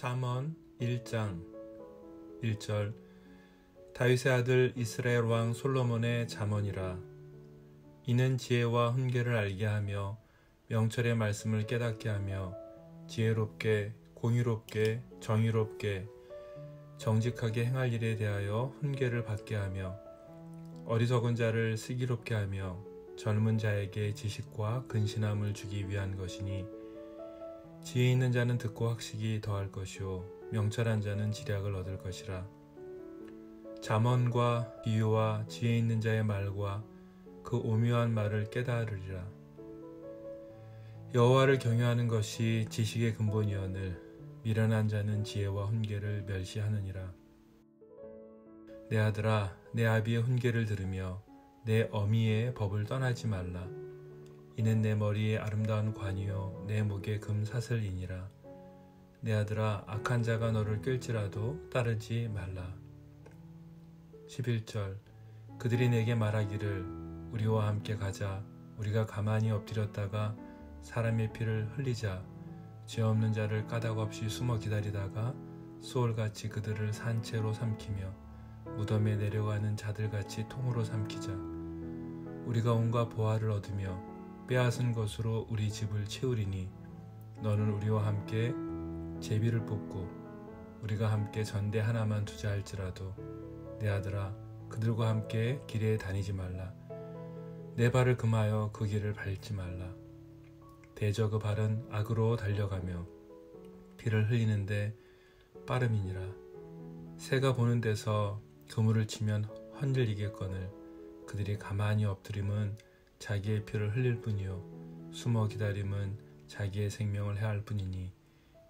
잠언 1장 1절 다윗의 아들 이스라엘 왕 솔로몬의 잠언이라. 이는 지혜와 훈계를 알게 하며 명철의 말씀을 깨닫게 하며 지혜롭게 공의롭게 정의롭게 정직하게 행할 일에 대하여 훈계를 받게 하며 어리석은 자를 슬기롭게 하며 젊은 자에게 지식과 근신함을 주기 위한 것이니, 지혜 있는 자는 듣고 학식이 더할 것이요 명철한 자는 지략을 얻을 것이라. 잠언과 비유와 지혜 있는 자의 말과 그 오묘한 말을 깨달으리라. 여호와를 경외하는 것이 지식의 근본이오늘 미련한 자는 지혜와 훈계를 멸시하느니라. 내 아들아, 내 아비의 훈계를 들으며 내 어미의 법을 떠나지 말라. 이는 내 머리에 아름다운 관이요 내 목에 금사슬이니라. 내 아들아, 악한 자가 너를 끌지라도 따르지 말라. 11절 그들이 내게 말하기를 우리와 함께 가자. 우리가 가만히 엎드렸다가 사람의 피를 흘리자. 죄 없는 자를 까닭없이 숨어 기다리다가 소울같이 그들을 산채로 삼키며 무덤에 내려가는 자들같이 통으로 삼키자. 우리가 온갖 보화를 얻으며 빼앗은 것으로 우리 집을 채우리니 너는 우리와 함께 제비를 뽑고 우리가 함께 전대 하나만 두자 할지라도 내 아들아, 그들과 함께 길에 다니지 말라. 내 발을 금하여 그 길을 밟지 말라. 대저 그 발은 악으로 달려가며 피를 흘리는데 빠름이니라. 새가 보는 데서 그물을 치면 흔들리겠거늘 그들이 가만히 엎드림은 자기의 피를 흘릴 뿐이요 숨어 기다림은 자기의 생명을 해할 뿐이니,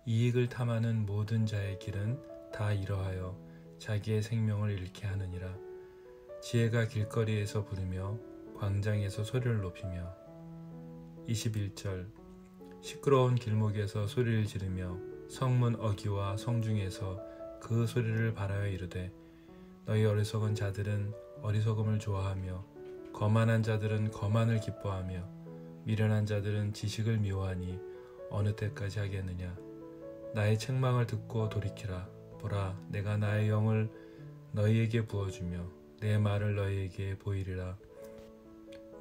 이익을 탐하는 모든 자의 길은 다 이러하여 자기의 생명을 잃게 하느니라. 지혜가 길거리에서 부르며 광장에서 소리를 높이며. 21절 시끄러운 길목에서 소리를 지르며 성문 어귀와 성중에서 그 소리를 발하여 이르되, 너희 어리석은 자들은 어리석음을 좋아하며 거만한 자들은 거만을 기뻐하며 미련한 자들은 지식을 미워하니 어느 때까지 하겠느냐. 나의 책망을 듣고 돌이키라. 보라, 내가 나의 영을 너희에게 부어주며 내 말을 너희에게 보이리라.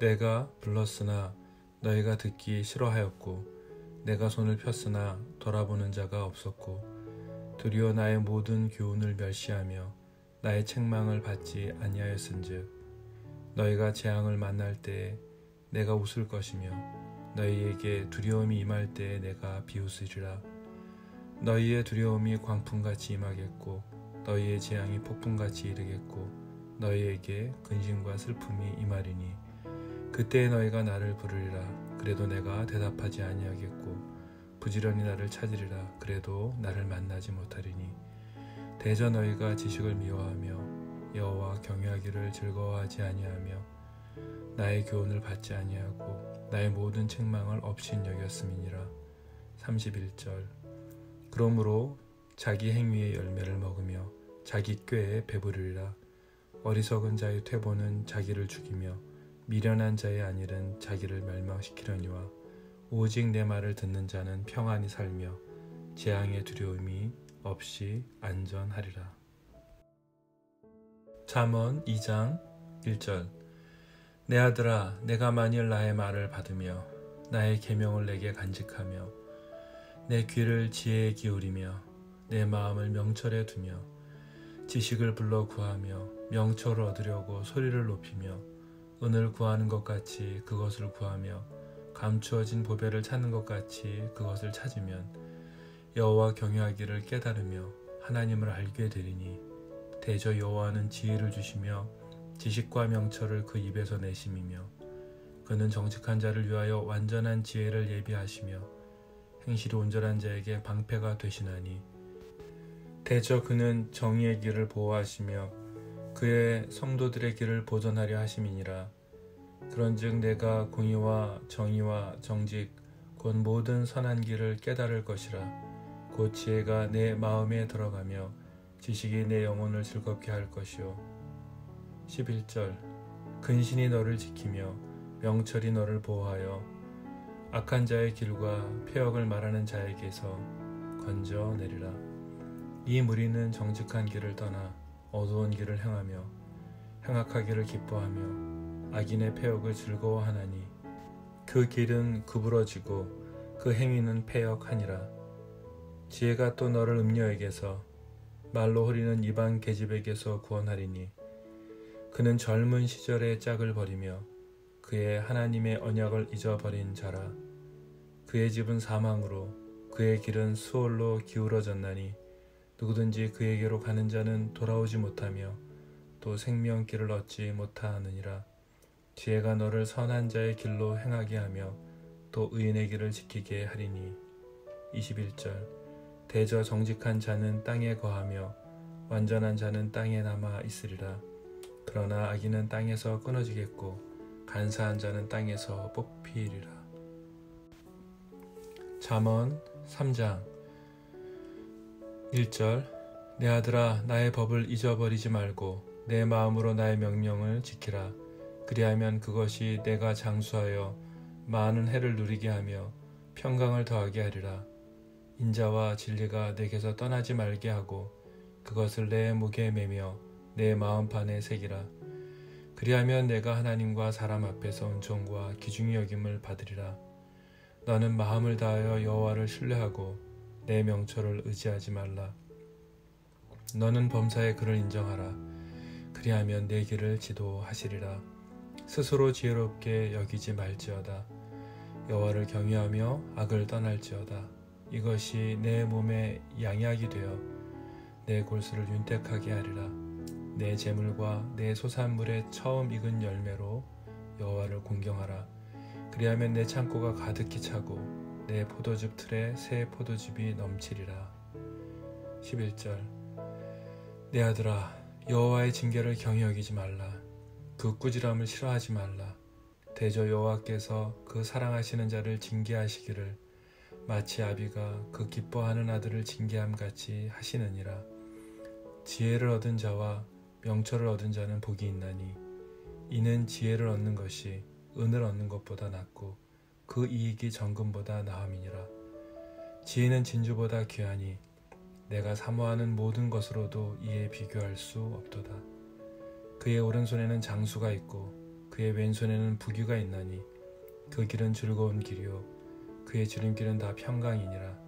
내가 불렀으나 너희가 듣기 싫어하였고 내가 손을 폈으나 돌아보는 자가 없었고 도리어 나의 모든 교훈을 멸시하며 나의 책망을 받지 아니하였은즉 너희가 재앙을 만날 때에 내가 웃을 것이며 너희에게 두려움이 임할 때에 내가 비웃으리라. 너희의 두려움이 광풍같이 임하겠고 너희의 재앙이 폭풍같이 이르겠고 너희에게 근심과 슬픔이 임하리니 그때에 너희가 나를 부르리라. 그래도 내가 대답하지 아니하겠고 부지런히 나를 찾으리라. 그래도 나를 만나지 못하리니 대저 너희가 지식을 미워하며 여호와 경외하기를 즐거워하지 아니하며 나의 교훈을 받지 아니하고 나의 모든 책망을 업신여겼음이니라. 31절 그러므로 자기 행위의 열매를 먹으며 자기 꾀에 배부르리라. 어리석은 자의 퇴보는 자기를 죽이며 미련한 자의 안일은 자기를 멸망시키려니와 오직 내 말을 듣는 자는 평안히 살며 재앙의 두려움이 없이 안전하리라. 잠언 2장 1절 내 아들아, 내가 만일 나의 말을 받으며 나의 계명을 내게 간직하며 내 귀를 지혜에 기울이며 내 마음을 명철에 두며 지식을 불러 구하며 명철을 얻으려고 소리를 높이며 은을 구하는 것 같이 그것을 구하며 감추어진 보배를 찾는 것 같이 그것을 찾으면 여호와 경외하기를 깨달으며 하나님을 알게 되리니 대저 여호와는 지혜를 주시며 지식과 명철을 그 입에서 내심이며 그는 정직한 자를 위하여 완전한 지혜를 예비하시며 행실이 온전한 자에게 방패가 되시나니 대저 그는 정의의 길을 보호하시며 그의 성도들의 길을 보전하려 하심이니라. 그런즉 내가 공의와 정의와 정직 곧 모든 선한 길을 깨달을 것이라. 곧 지혜가 내 마음에 들어가며 지식이 내 영혼을 즐겁게 할 것이요. 11절 근신이 너를 지키며 명철이 너를 보호하여 악한 자의 길과 폐역을 말하는 자에게서 건져내리라. 이 무리는 정직한 길을 떠나 어두운 길을 행하며 행악하기를 기뻐하며 악인의 패역을 즐거워하나니 그 길은 구부러지고 그 행위는 패역하니라. 지혜가 또 너를 음녀에게서 말로 흐리는 이방 계집에게서 구원하리니 그는 젊은 시절의 짝을 버리며 그의 하나님의 언약을 잊어버린 자라. 그의 집은 사망으로 그의 길은 수월로 기울어졌나니 누구든지 그에게로 가는 자는 돌아오지 못하며 또 생명길을 얻지 못하느니라. 지혜가 너를 선한 자의 길로 행하게 하며 또 의인의 길을 지키게 하리니. 21절 대저 정직한 자는 땅에 거하며 완전한 자는 땅에 남아 있으리라. 그러나 악인은 땅에서 끊어지겠고 간사한 자는 땅에서 뽑히리라. 잠언 3장 1절 내 아들아 나의 법을 잊어버리지 말고 내 마음으로 나의 명령을 지키라. 그리하면 그것이 내가 장수하여 많은 해를 누리게 하며 평강을 더하게 하리라. 인자와 진리가 내게서 떠나지 말게 하고 그것을 내 목에 매며 내 마음판에 새기라. 그리하면 내가 하나님과 사람 앞에서 은총과 귀중히 여김을 받으리라. 너는 마음을 다하여 여호와를 신뢰하고 내 명철을 의지하지 말라. 너는 범사에 그를 인정하라. 그리하면 내 길을 지도하시리라. 스스로 지혜롭게 여기지 말지어다. 여호와를 경외하며 악을 떠날지어다. 이것이 내 몸에 양약이 되어 내 골수를 윤택하게 하리라. 내 재물과 내 소산물의 처음 익은 열매로 여호와를 공경하라. 그리하면 내 창고가 가득히 차고 내 포도즙 틀에 새 포도즙이 넘치리라. 11절 내 아들아 여호와의 징계를 경히 여기지 말라. 그 꾸지람을 싫어하지 말라. 대저 여호와께서 그 사랑하시는 자를 징계하시기를 마치 아비가 그 기뻐하는 아들을 징계함같이 하시느니라. 지혜를 얻은 자와 명철을 얻은 자는 복이 있나니 이는 지혜를 얻는 것이 은을 얻는 것보다 낫고 그 이익이 정금보다 나음이니라. 지혜는 진주보다 귀하니 내가 사모하는 모든 것으로도 이에 비교할 수 없도다. 그의 오른손에는 장수가 있고 그의 왼손에는 부귀가 있나니 그 길은 즐거운 길이요 그의 지름길은 다 평강이니라.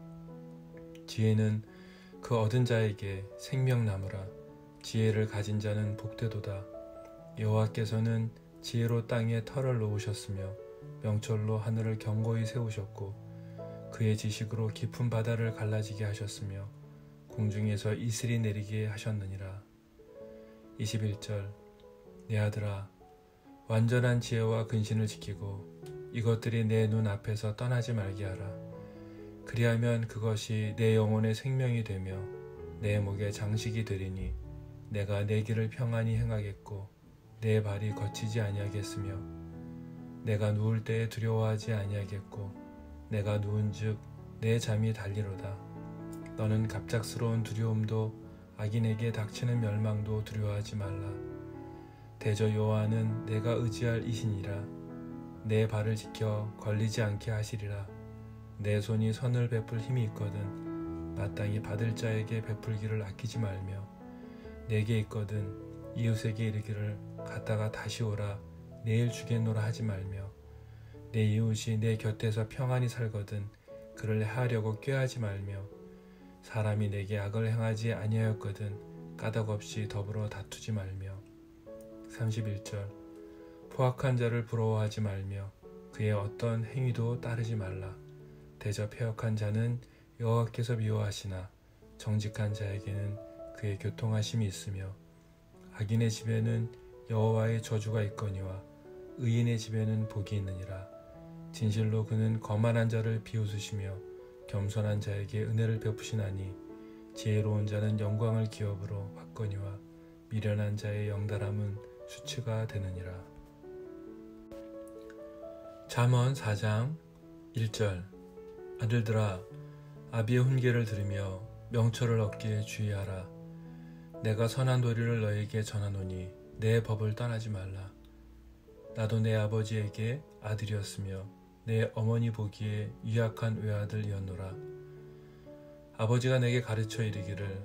지혜는 그 얻은 자에게 생명나무라. 지혜를 가진 자는 복되도다. 여호와께서는 지혜로 땅에 터를 놓으셨으며 명철로 하늘을 견고히 세우셨고 그의 지식으로 깊은 바다를 갈라지게 하셨으며 공중에서 이슬이 내리게 하셨느니라. 21절 내 아들아 완전한 지혜와 근신을 지키고 이것들이 내 눈 앞에서 떠나지 말게 하라. 그리하면 그것이 내 영혼의 생명이 되며 내 목에 장식이 되리니 내가 내 길을 평안히 행하겠고 내 발이 거치지 아니하겠으며 내가 누울 때에 두려워하지 아니하겠고 내가 누운즉 내 잠이 달리로다. 너는 갑작스러운 두려움도 악인에게 닥치는 멸망도 두려워하지 말라. 대저 여호와는 내가 의지할 이시니라. 내 발을 지켜 걸리지 않게 하시리라. 내 손이 선을 베풀 힘이 있거든 마땅히 받을 자에게 베풀기를 아끼지 말며 내게 있거든 이웃에게 이르기를 갔다가 다시 오라 내일 주겠노라 하지 말며 내 이웃이 내 곁에서 평안히 살거든 그를 해하려고 꾀하지 말며 사람이 내게 악을 행하지 아니하였거든 까닭없이 더불어 다투지 말며 31절 포악한 자를 부러워하지 말며 그의 어떤 행위도 따르지 말라. 대저 패역한 자는 여호와께서 미워하시나 정직한 자에게는 그의 교통하심이 있으며 악인의 집에는 여호와의 저주가 있거니와 의인의 집에는 복이 있느니라. 진실로 그는 거만한 자를 비웃으시며 겸손한 자에게 은혜를 베푸시나니 지혜로운 자는 영광을 기업으로 받거니와 미련한 자의 영달함은 수치가 되느니라. 잠언 4장 1절 아들들아 아비의 훈계를 들으며 명철을 얻기에 주의하라. 내가 선한 도리를 너에게 전하노니 내 법을 떠나지 말라. 나도 내 아버지에게 아들이었으며 내 어머니 보기에 유약한 외아들이었노라. 아버지가 내게 가르쳐 이르기를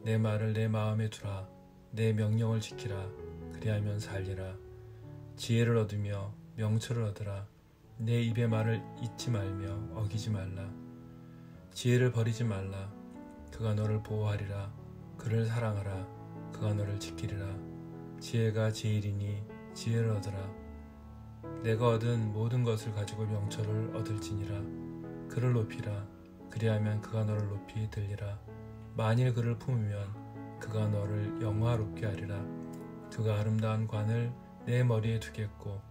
내 말을 내 마음에 두라. 내 명령을 지키라. 그리하면 살리라. 지혜를 얻으며 명철을 얻으라. 내 입의 말을 잊지 말며 어기지 말라. 지혜를 버리지 말라. 그가 너를 보호하리라. 그를 사랑하라. 그가 너를 지키리라. 지혜가 제일이니 지혜를 얻으라. 내가 얻은 모든 것을 가지고 명철을 얻을지니라. 그를 높이라. 그리하면 그가 너를 높이 들리라. 만일 그를 품으면 그가 너를 영화롭게 하리라. 그가 아름다운 관을 내 머리에 두겠고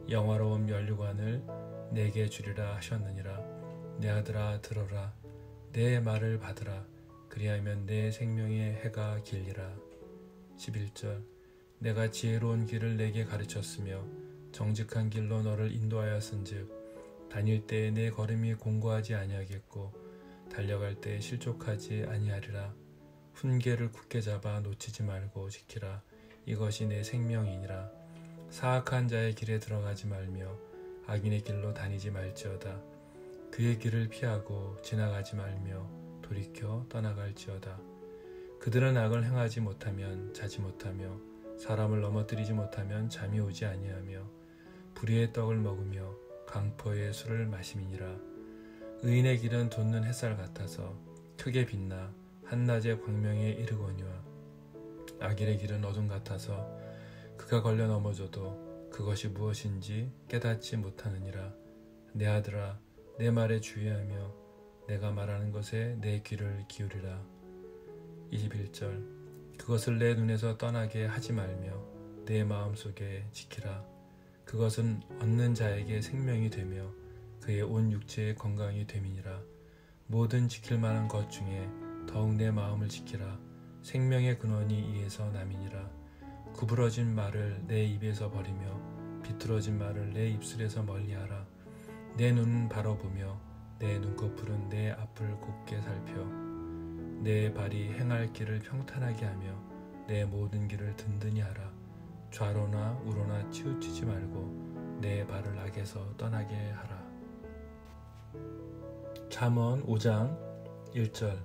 영화로운 면류관을 내게 주리라 하셨느니라. 내 아들아 들어라. 내 말을 받으라. 그리하면 내 생명의 해가 길리라. 11절 내가 지혜로운 길을 내게 가르쳤으며 정직한 길로 너를 인도하였은즉 다닐 때에 내 걸음이 공고하지 아니하겠고 달려갈 때에 실족하지 아니하리라. 훈계를 굳게 잡아 놓치지 말고 지키라. 이것이 내 생명이니라. 사악한 자의 길에 들어가지 말며 악인의 길로 다니지 말지어다. 그의 길을 피하고 지나가지 말며 돌이켜 떠나갈지어다. 그들은 악을 행하지 못하면 자지 못하며 사람을 넘어뜨리지 못하면 잠이 오지 아니하며 불의의 떡을 먹으며 강포의 술을 마심이니라. 의인의 길은 돋는 햇살 같아서 크게 빛나 한낮의 광명에 이르거니와 악인의 길은 어둠 같아서 그가 걸려 넘어져도 그것이 무엇인지 깨닫지 못하느니라. 내 아들아 내 말에 주의하며 내가 말하는 것에 내 귀를 기울이라. 21절 그것을 내 눈에서 떠나게 하지 말며 내 마음속에 지키라. 그것은 얻는 자에게 생명이 되며 그의 온 육체의 건강이 됨이니라. 모든 지킬 만한 것 중에 더욱 내 마음을 지키라. 생명의 근원이 이에서 남이니라. 구부러진 말을 내 입에서 버리며 비뚤어진 말을 내 입술에서 멀리하라. 내 눈은 바로 보며 내 눈꺼풀은 내 앞을 곱게 살펴 내 발이 행할 길을 평탄하게 하며 내 모든 길을 든든히 하라. 좌로나 우로나 치우치지 말고 내 발을 악에서 떠나게 하라. 잠언 5장 1절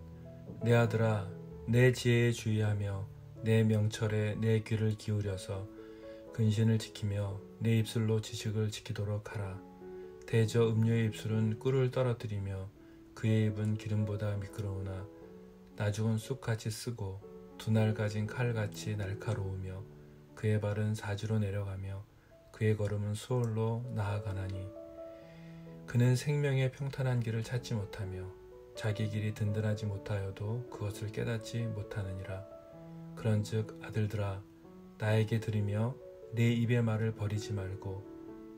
내 아들아 내 지혜에 주의하며 내 명철에 내 귀를 기울여서 근신을 지키며 내 입술로 지식을 지키도록 하라. 대저 음료의 입술은 꿀을 떨어뜨리며 그의 입은 기름보다 미끄러우나 나중은 쑥같이 쓰고 두 날 가진 칼같이 날카로우며 그의 발은 사지로 내려가며 그의 걸음은 수월로 나아가나니 그는 생명의 평탄한 길을 찾지 못하며 자기 길이 든든하지 못하여도 그것을 깨닫지 못하느니라. 그런즉 아들들아 나에게 들으며 내 입의 말을 버리지 말고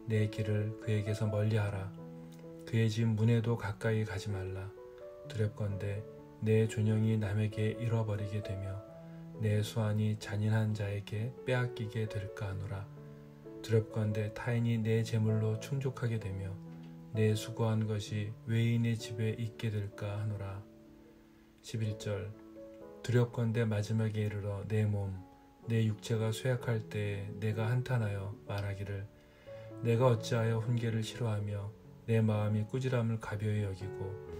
내 길을 그에게서 멀리하라. 그의 집 문에도 가까이 가지 말라. 두렵건대 내 존영이 남에게 잃어버리게 되며 내 수완이 잔인한 자에게 빼앗기게 될까 하노라. 두렵건대 타인이 내 재물로 충족하게 되며 내 수고한 것이 외인의 집에 있게 될까 하노라. 11절 두렵건대 마지막에 이르러 내 몸, 내 육체가 쇠약할 때에 내가 한탄하여 말하기를 내가 어찌하여 훈계를 싫어하며 내 마음이 꾸지람을 가벼이 여기고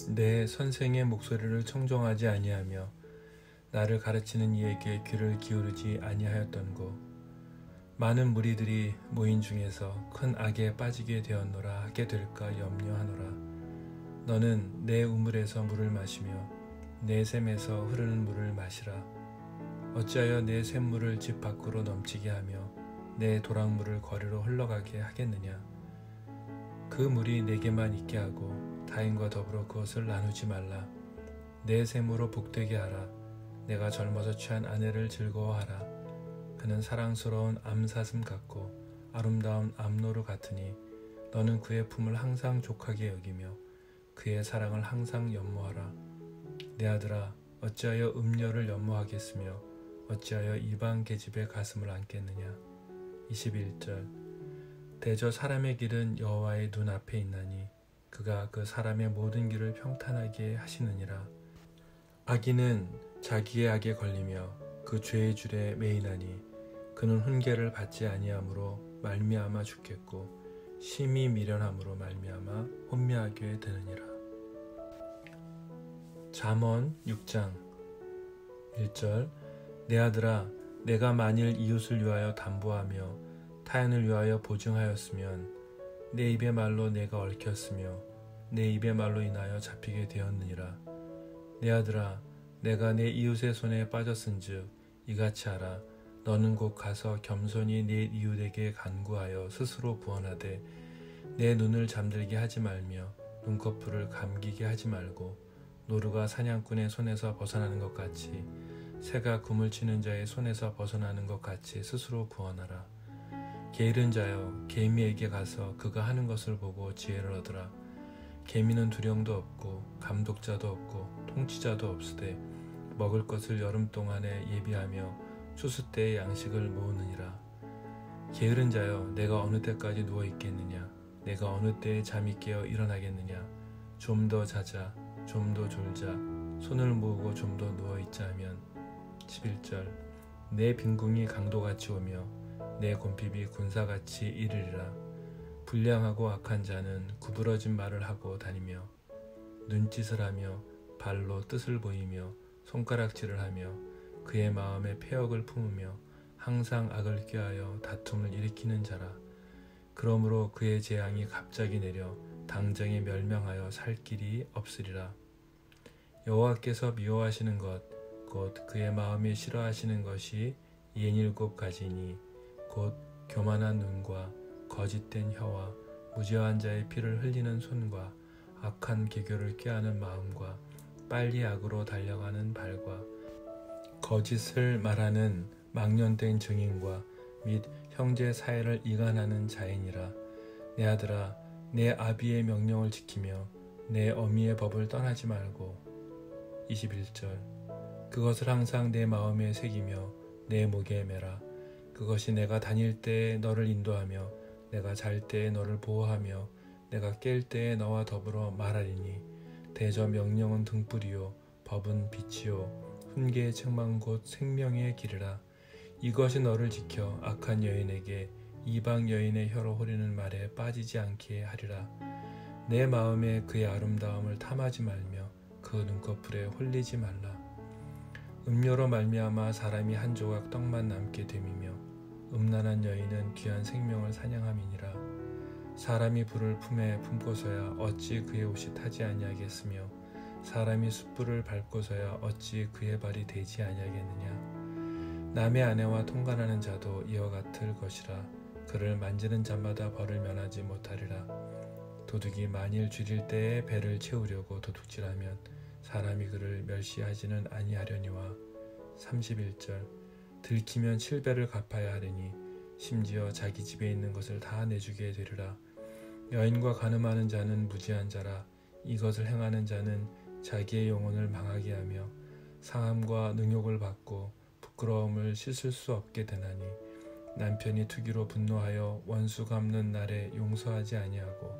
내 선생의 목소리를 청종하지 아니하며 나를 가르치는 이에게 귀를 기울이지 아니하였던고. 많은 무리들이 모인 중에서 큰 악에 빠지게 되었노라 하게 될까 염려하노라. 너는 내 우물에서 물을 마시며 내 샘에서 흐르는 물을 마시라. 어찌하여 내 샘물을 집 밖으로 넘치게 하며 내 도랑물을 거리로 흘러가게 하겠느냐. 그 물이 내게만 있게 하고 타인과 더불어 그것을 나누지 말라. 내 샘으로 복되게 하라. 내가 젊어서 취한 아내를 즐거워하라. 그는 사랑스러운 암사슴 같고 아름다운 암노루 같으니 너는 그의 품을 항상 족하게 여기며 그의 사랑을 항상 연모하라. 내 아들아 어찌하여 음녀를 연모하겠으며 어찌하여 이방 계집의 가슴을 안겠느냐. 21절 대저 사람의 길은 여호와의 눈앞에 있나니 그가 그 사람의 모든 길을 평탄하게 하시느니라. 악인은 자기의 악에 걸리며 그 죄의 줄에 매이나니 그는 훈계를 받지 아니함으로 말미암아 죽겠고 심히 미련함으로 말미암아 혼미하게 되느니라. 잠언 6장 1절 내 아들아 내가 만일 이웃을 위하여 담보하며 타인을 위하여 보증하였으면 내 입의 말로 내가 얽혔으며 내 입의 말로 인하여 잡히게 되었느니라. 내 아들아 내가 내 이웃의 손에 빠졌은즉 이같이 하라. 너는 곧 가서 겸손히 내 이웃에게 간구하여 스스로 구원하되 내 눈을 잠들게 하지 말며 눈꺼풀을 감기게 하지 말고 노루가 사냥꾼의 손에서 벗어나는 것 같이 새가 그물 치는 자의 손에서 벗어나는 것 같이 스스로 구원하라. 게으른 자여 개미에게 가서 그가 하는 것을 보고 지혜를 얻으라. 개미는 두령도 없고 감독자도 없고 통치자도 없으되 먹을 것을 여름 동안에 예비하며 추수 때에 양식을 모으느니라. 게으른 자여 내가 어느 때까지 누워 있겠느냐. 내가 어느 때에 잠이 깨어 일어나겠느냐. 좀 더 자자 좀 더 졸자 손을 모으고 좀 더 누워 있자 하면 11절 내 빈궁이 강도같이 오며 내 곰핍이 군사같이 이르리라. 불량하고 악한 자는 구부러진 말을 하고 다니며 눈짓을 하며 발로 뜻을 보이며 손가락질을 하며 그의 마음에 패역을 품으며 항상 악을 꾀하여 다툼을 일으키는 자라. 그러므로 그의 재앙이 갑자기 내려 당장에 멸명하여 살 길이 없으리라. 여호와께서 미워하시는 것 곧 그의 마음에 싫어하시는 것이 67가지니 곧 교만한 눈과 거짓된 혀와 무죄한 자의 피를 흘리는 손과 악한 계교를 꾀하는 마음과 빨리 악으로 달려가는 발과 거짓을 말하는 망령된 증인과 및 형제 사이를 이간하는 자이니라. 내 아들아 내 아비의 명령을 지키며 내 어미의 법을 떠나지 말고 21절 그것을 항상 내 마음에 새기며 내 목에 매라. 그것이 내가 다닐 때에 너를 인도하며 내가 잘 때에 너를 보호하며 내가 깰 때에 너와 더불어 말하리니 대저 명령은 등불이요 법은 빛이요 훈계의 책망 곧 생명의 길이라. 이것이 너를 지켜 악한 여인에게 이방 여인의 혀로 호리는 말에 빠지지 않게 하리라. 내 마음에 그의 아름다움을 탐하지 말며 그 눈꺼풀에 홀리지 말라. 음료로 말미암아 사람이 한 조각 떡만 남게 됨이며 음란한 여인은 귀한 생명을 사냥함이니라. 사람이 불을 품에 품고서야 어찌 그의 옷이 타지 아니하겠으며 사람이 숯불을 밟고서야 어찌 그의 발이 되지 아니하겠느냐. 남의 아내와 통관하는 자도 이와 같을 것이라. 그를 만지는 자마다 벌을 면하지 못하리라. 도둑이 만일 줄일 때에 배를 채우려고 도둑질하면 사람이 그를 멸시하지는 아니하려니와 31절 들키면 7배를 갚아야 하리니 심지어 자기 집에 있는 것을 다 내주게 되리라. 여인과 간음하는 자는 무지한 자라. 이것을 행하는 자는 자기의 영혼을 망하게 하며 상함과 능욕을 받고 부끄러움을 씻을 수 없게 되나니 남편이 투기로 분노하여 원수 갚는 날에 용서하지 아니하고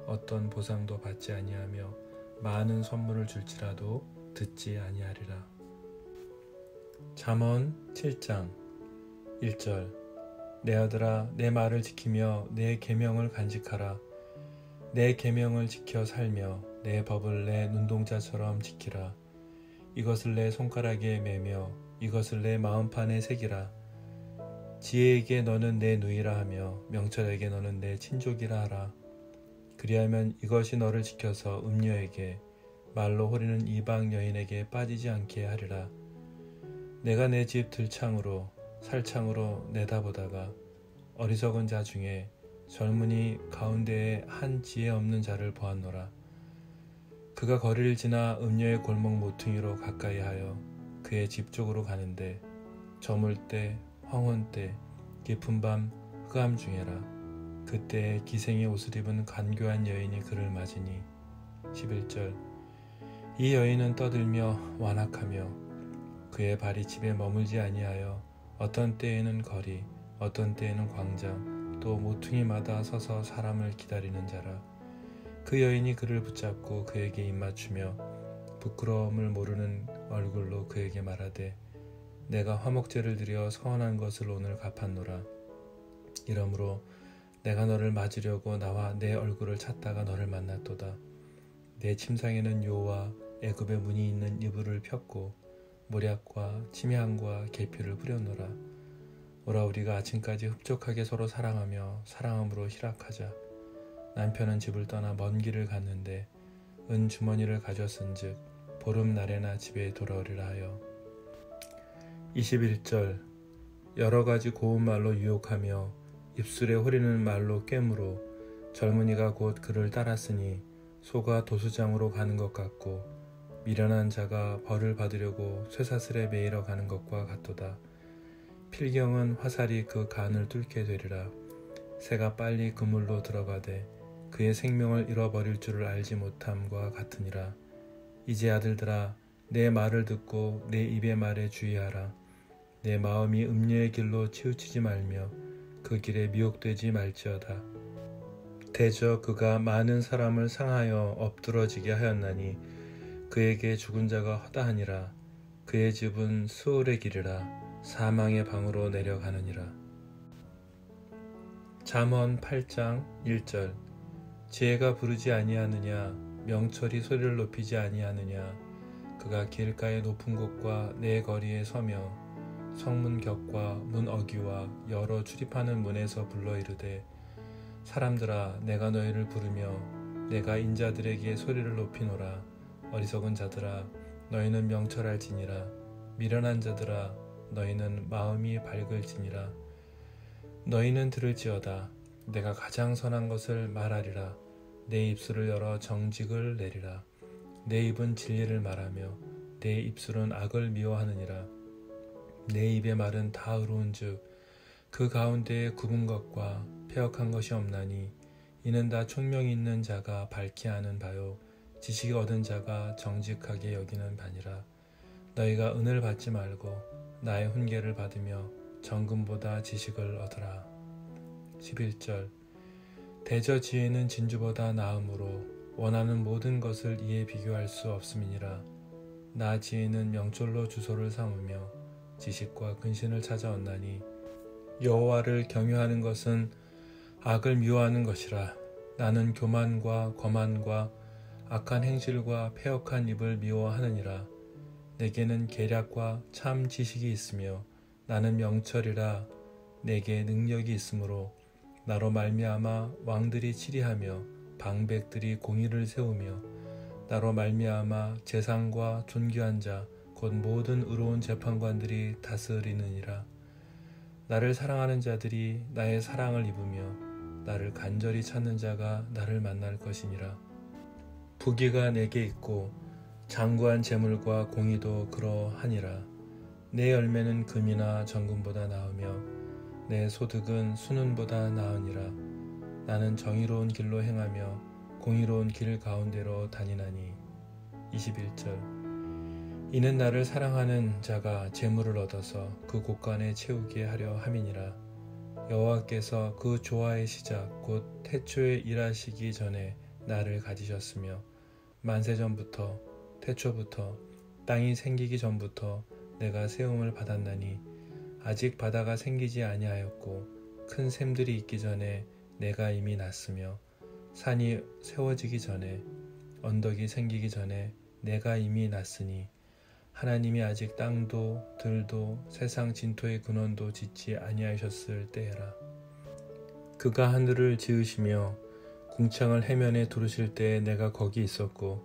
어떤 보상도 받지 아니하며 많은 선물을 줄지라도 듣지 아니하리라. 잠언 7장 1절 내 아들아 내 말을 지키며 내 계명을 간직하라. 내 계명을 지켜 살며 내 법을 내 눈동자처럼 지키라. 이것을 내 손가락에 매며 이것을 내 마음판에 새기라. 지혜에게 너는 내 누이라 하며 명철에게 너는 내 친족이라 하라. 그리하면 이것이 너를 지켜서 음녀에게 말로 호리는 이방 여인에게 빠지지 않게 하리라. 내가 내 집 들창으로 살창으로 내다보다가 어리석은 자 중에 젊은이 가운데에 한 지혜 없는 자를 보았노라. 그가 거리를 지나 음녀의 골목 모퉁이로 가까이 하여 그의 집 쪽으로 가는데 저물 때 황혼 때 깊은 밤 흑암 중에라. 그때에 기생의 옷을 입은 간교한 여인이 그를 맞으니 11절 이 여인은 떠들며 완악하며 그의 발이 집에 머물지 아니하여 어떤 때에는 거리 어떤 때에는 광장 또 모퉁이마다 서서 사람을 기다리는 자라. 그 여인이 그를 붙잡고 그에게 입맞추며 부끄러움을 모르는 얼굴로 그에게 말하되 내가 화목제를 드려 서원한 것을 오늘 갚았노라. 이러므로 내가 너를 맞으려고 나와 내 얼굴을 찾다가 너를 만났도다. 내 침상에는 요와 애굽의 문이 있는 이불을 폈고 모략과 침향과 계피를 뿌렸노라. 오라 우리가 아침까지 흡족하게 서로 사랑하며 사랑함으로 희락하자. 남편은 집을 떠나 먼 길을 갔는데 은 주머니를 가졌은즉 보름날에나 집에 돌아오리라 하여. 21절 여러 가지 고운 말로 유혹하며 입술에 호리는 말로 꿰므로 젊은이가 곧 그를 따랐으니 소가 도수장으로 가는 것 같고 미련한 자가 벌을 받으려고 쇠사슬에 매이러 가는 것과 같도다. 필경은 화살이 그 간을 뚫게 되리라. 새가 빨리 그물로 들어가되 그의 생명을 잃어버릴 줄을 알지 못함과 같으니라. 이제 아들들아 내 말을 듣고 내 입의 말에 주의하라. 내 마음이 음녀의 길로 치우치지 말며 그 길에 미혹되지 말지어다. 대저 그가 많은 사람을 상하여 엎드러지게 하였나니 그에게 죽은 자가 허다하니라. 그의 집은 수월의 길이라 사망의 방으로 내려가느니라. 잠언 8장 1절 지혜가 부르지 아니하느냐 명철이 소리를 높이지 아니하느냐. 그가 길가의 높은 곳과 내 거리에 서며 성문 격과 문 어귀와 여러 출입하는 문에서 불러 이르되 사람들아 내가 너희를 부르며 내가 인자들에게 소리를 높이노라. 어리석은 자들아 너희는 명철할지니라. 미련한 자들아 너희는 마음이 밝을지니라. 너희는 들을지어다. 내가 가장 선한 것을 말하리라. 내 입술을 열어 정직을 내리라. 내 입은 진리를 말하며 내 입술은 악을 미워하느니라. 내 입의 말은 다 의로운즉 그 가운데에 굽은 것과 패역한 것이 없나니 이는 다 총명이 있는 자가 밝히 아는 바요 지식이 얻은 자가 정직하게 여기는 바니라. 너희가 은을 받지 말고 나의 훈계를 받으며 정금보다 지식을 얻으라. 11절 대저 지혜는 진주보다 나음으로 원하는 모든 것을 이에 비교할 수 없음이니라. 나 지혜는 명철로 주소를 삼으며 지식과 근신을 찾아왔나니 여호와를 경유하는 것은 악을 미워하는 것이라. 나는 교만과 거만과 악한 행실과 패역한 입을 미워하느니라. 내게는 계략과 참 지식이 있으며 나는 명철이라. 내게 능력이 있으므로 나로 말미암아 왕들이 치리하며 방백들이 공의를 세우며 나로 말미암아 재상과 존귀한 자 곧 모든 의로운 재판관들이 다스리느니라. 나를 사랑하는 자들이 나의 사랑을 입으며 나를 간절히 찾는 자가 나를 만날 것이니라. 부귀가 내게 있고 장구한 재물과 공의도 그러하니라. 내 열매는 금이나 정금보다 나으며 내 소득은 순은보다 나으니라. 나는 정의로운 길로 행하며 공의로운 길 가운데로 다니나니. 21절 이는 나를 사랑하는 자가 재물을 얻어서 그 곳간에 채우게 하려 함이니라. 여호와께서 그 조화의 시작 곧 태초에 일하시기 전에 나를 가지셨으며 만세전부터 태초부터 땅이 생기기 전부터 내가 세움을 받았나니 아직 바다가 생기지 아니하였고 큰 샘들이 있기 전에 내가 이미 났으며 산이 세워지기 전에 언덕이 생기기 전에 내가 이미 났으니 하나님이 아직 땅도 들도 세상 진토의 근원도 짓지 아니하셨을 때에라. 그가 하늘을 지으시며 궁창을 해면에 두르실 때에 내가 거기 있었고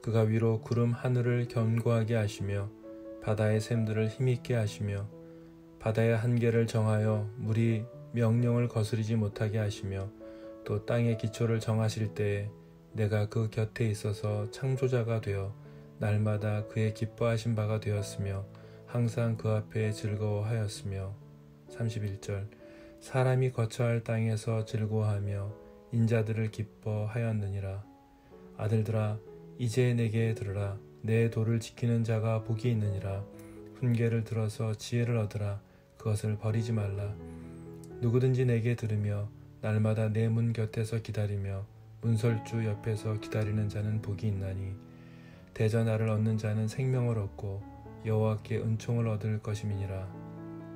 그가 위로 구름 하늘을 견고하게 하시며 바다의 샘들을 힘있게 하시며 바다의 한계를 정하여 물이 명령을 거스르지 못하게 하시며 또 땅의 기초를 정하실 때에 내가 그 곁에 있어서 창조자가 되어 날마다 그의 기뻐하신 바가 되었으며 항상 그 앞에 즐거워하였으며. 31절 사람이 거처할 땅에서 즐거워하며 인자들을 기뻐하였느니라. 아들들아 이제 내게 들으라. 내 도를 지키는 자가 복이 있느니라. 훈계를 들어서 지혜를 얻으라. 그것을 버리지 말라. 누구든지 내게 들으며 날마다 내 문 곁에서 기다리며 문설주 옆에서 기다리는 자는 복이 있나니 대저 나를 얻는 자는 생명을 얻고 여호와께 은총을 얻을 것임이니라.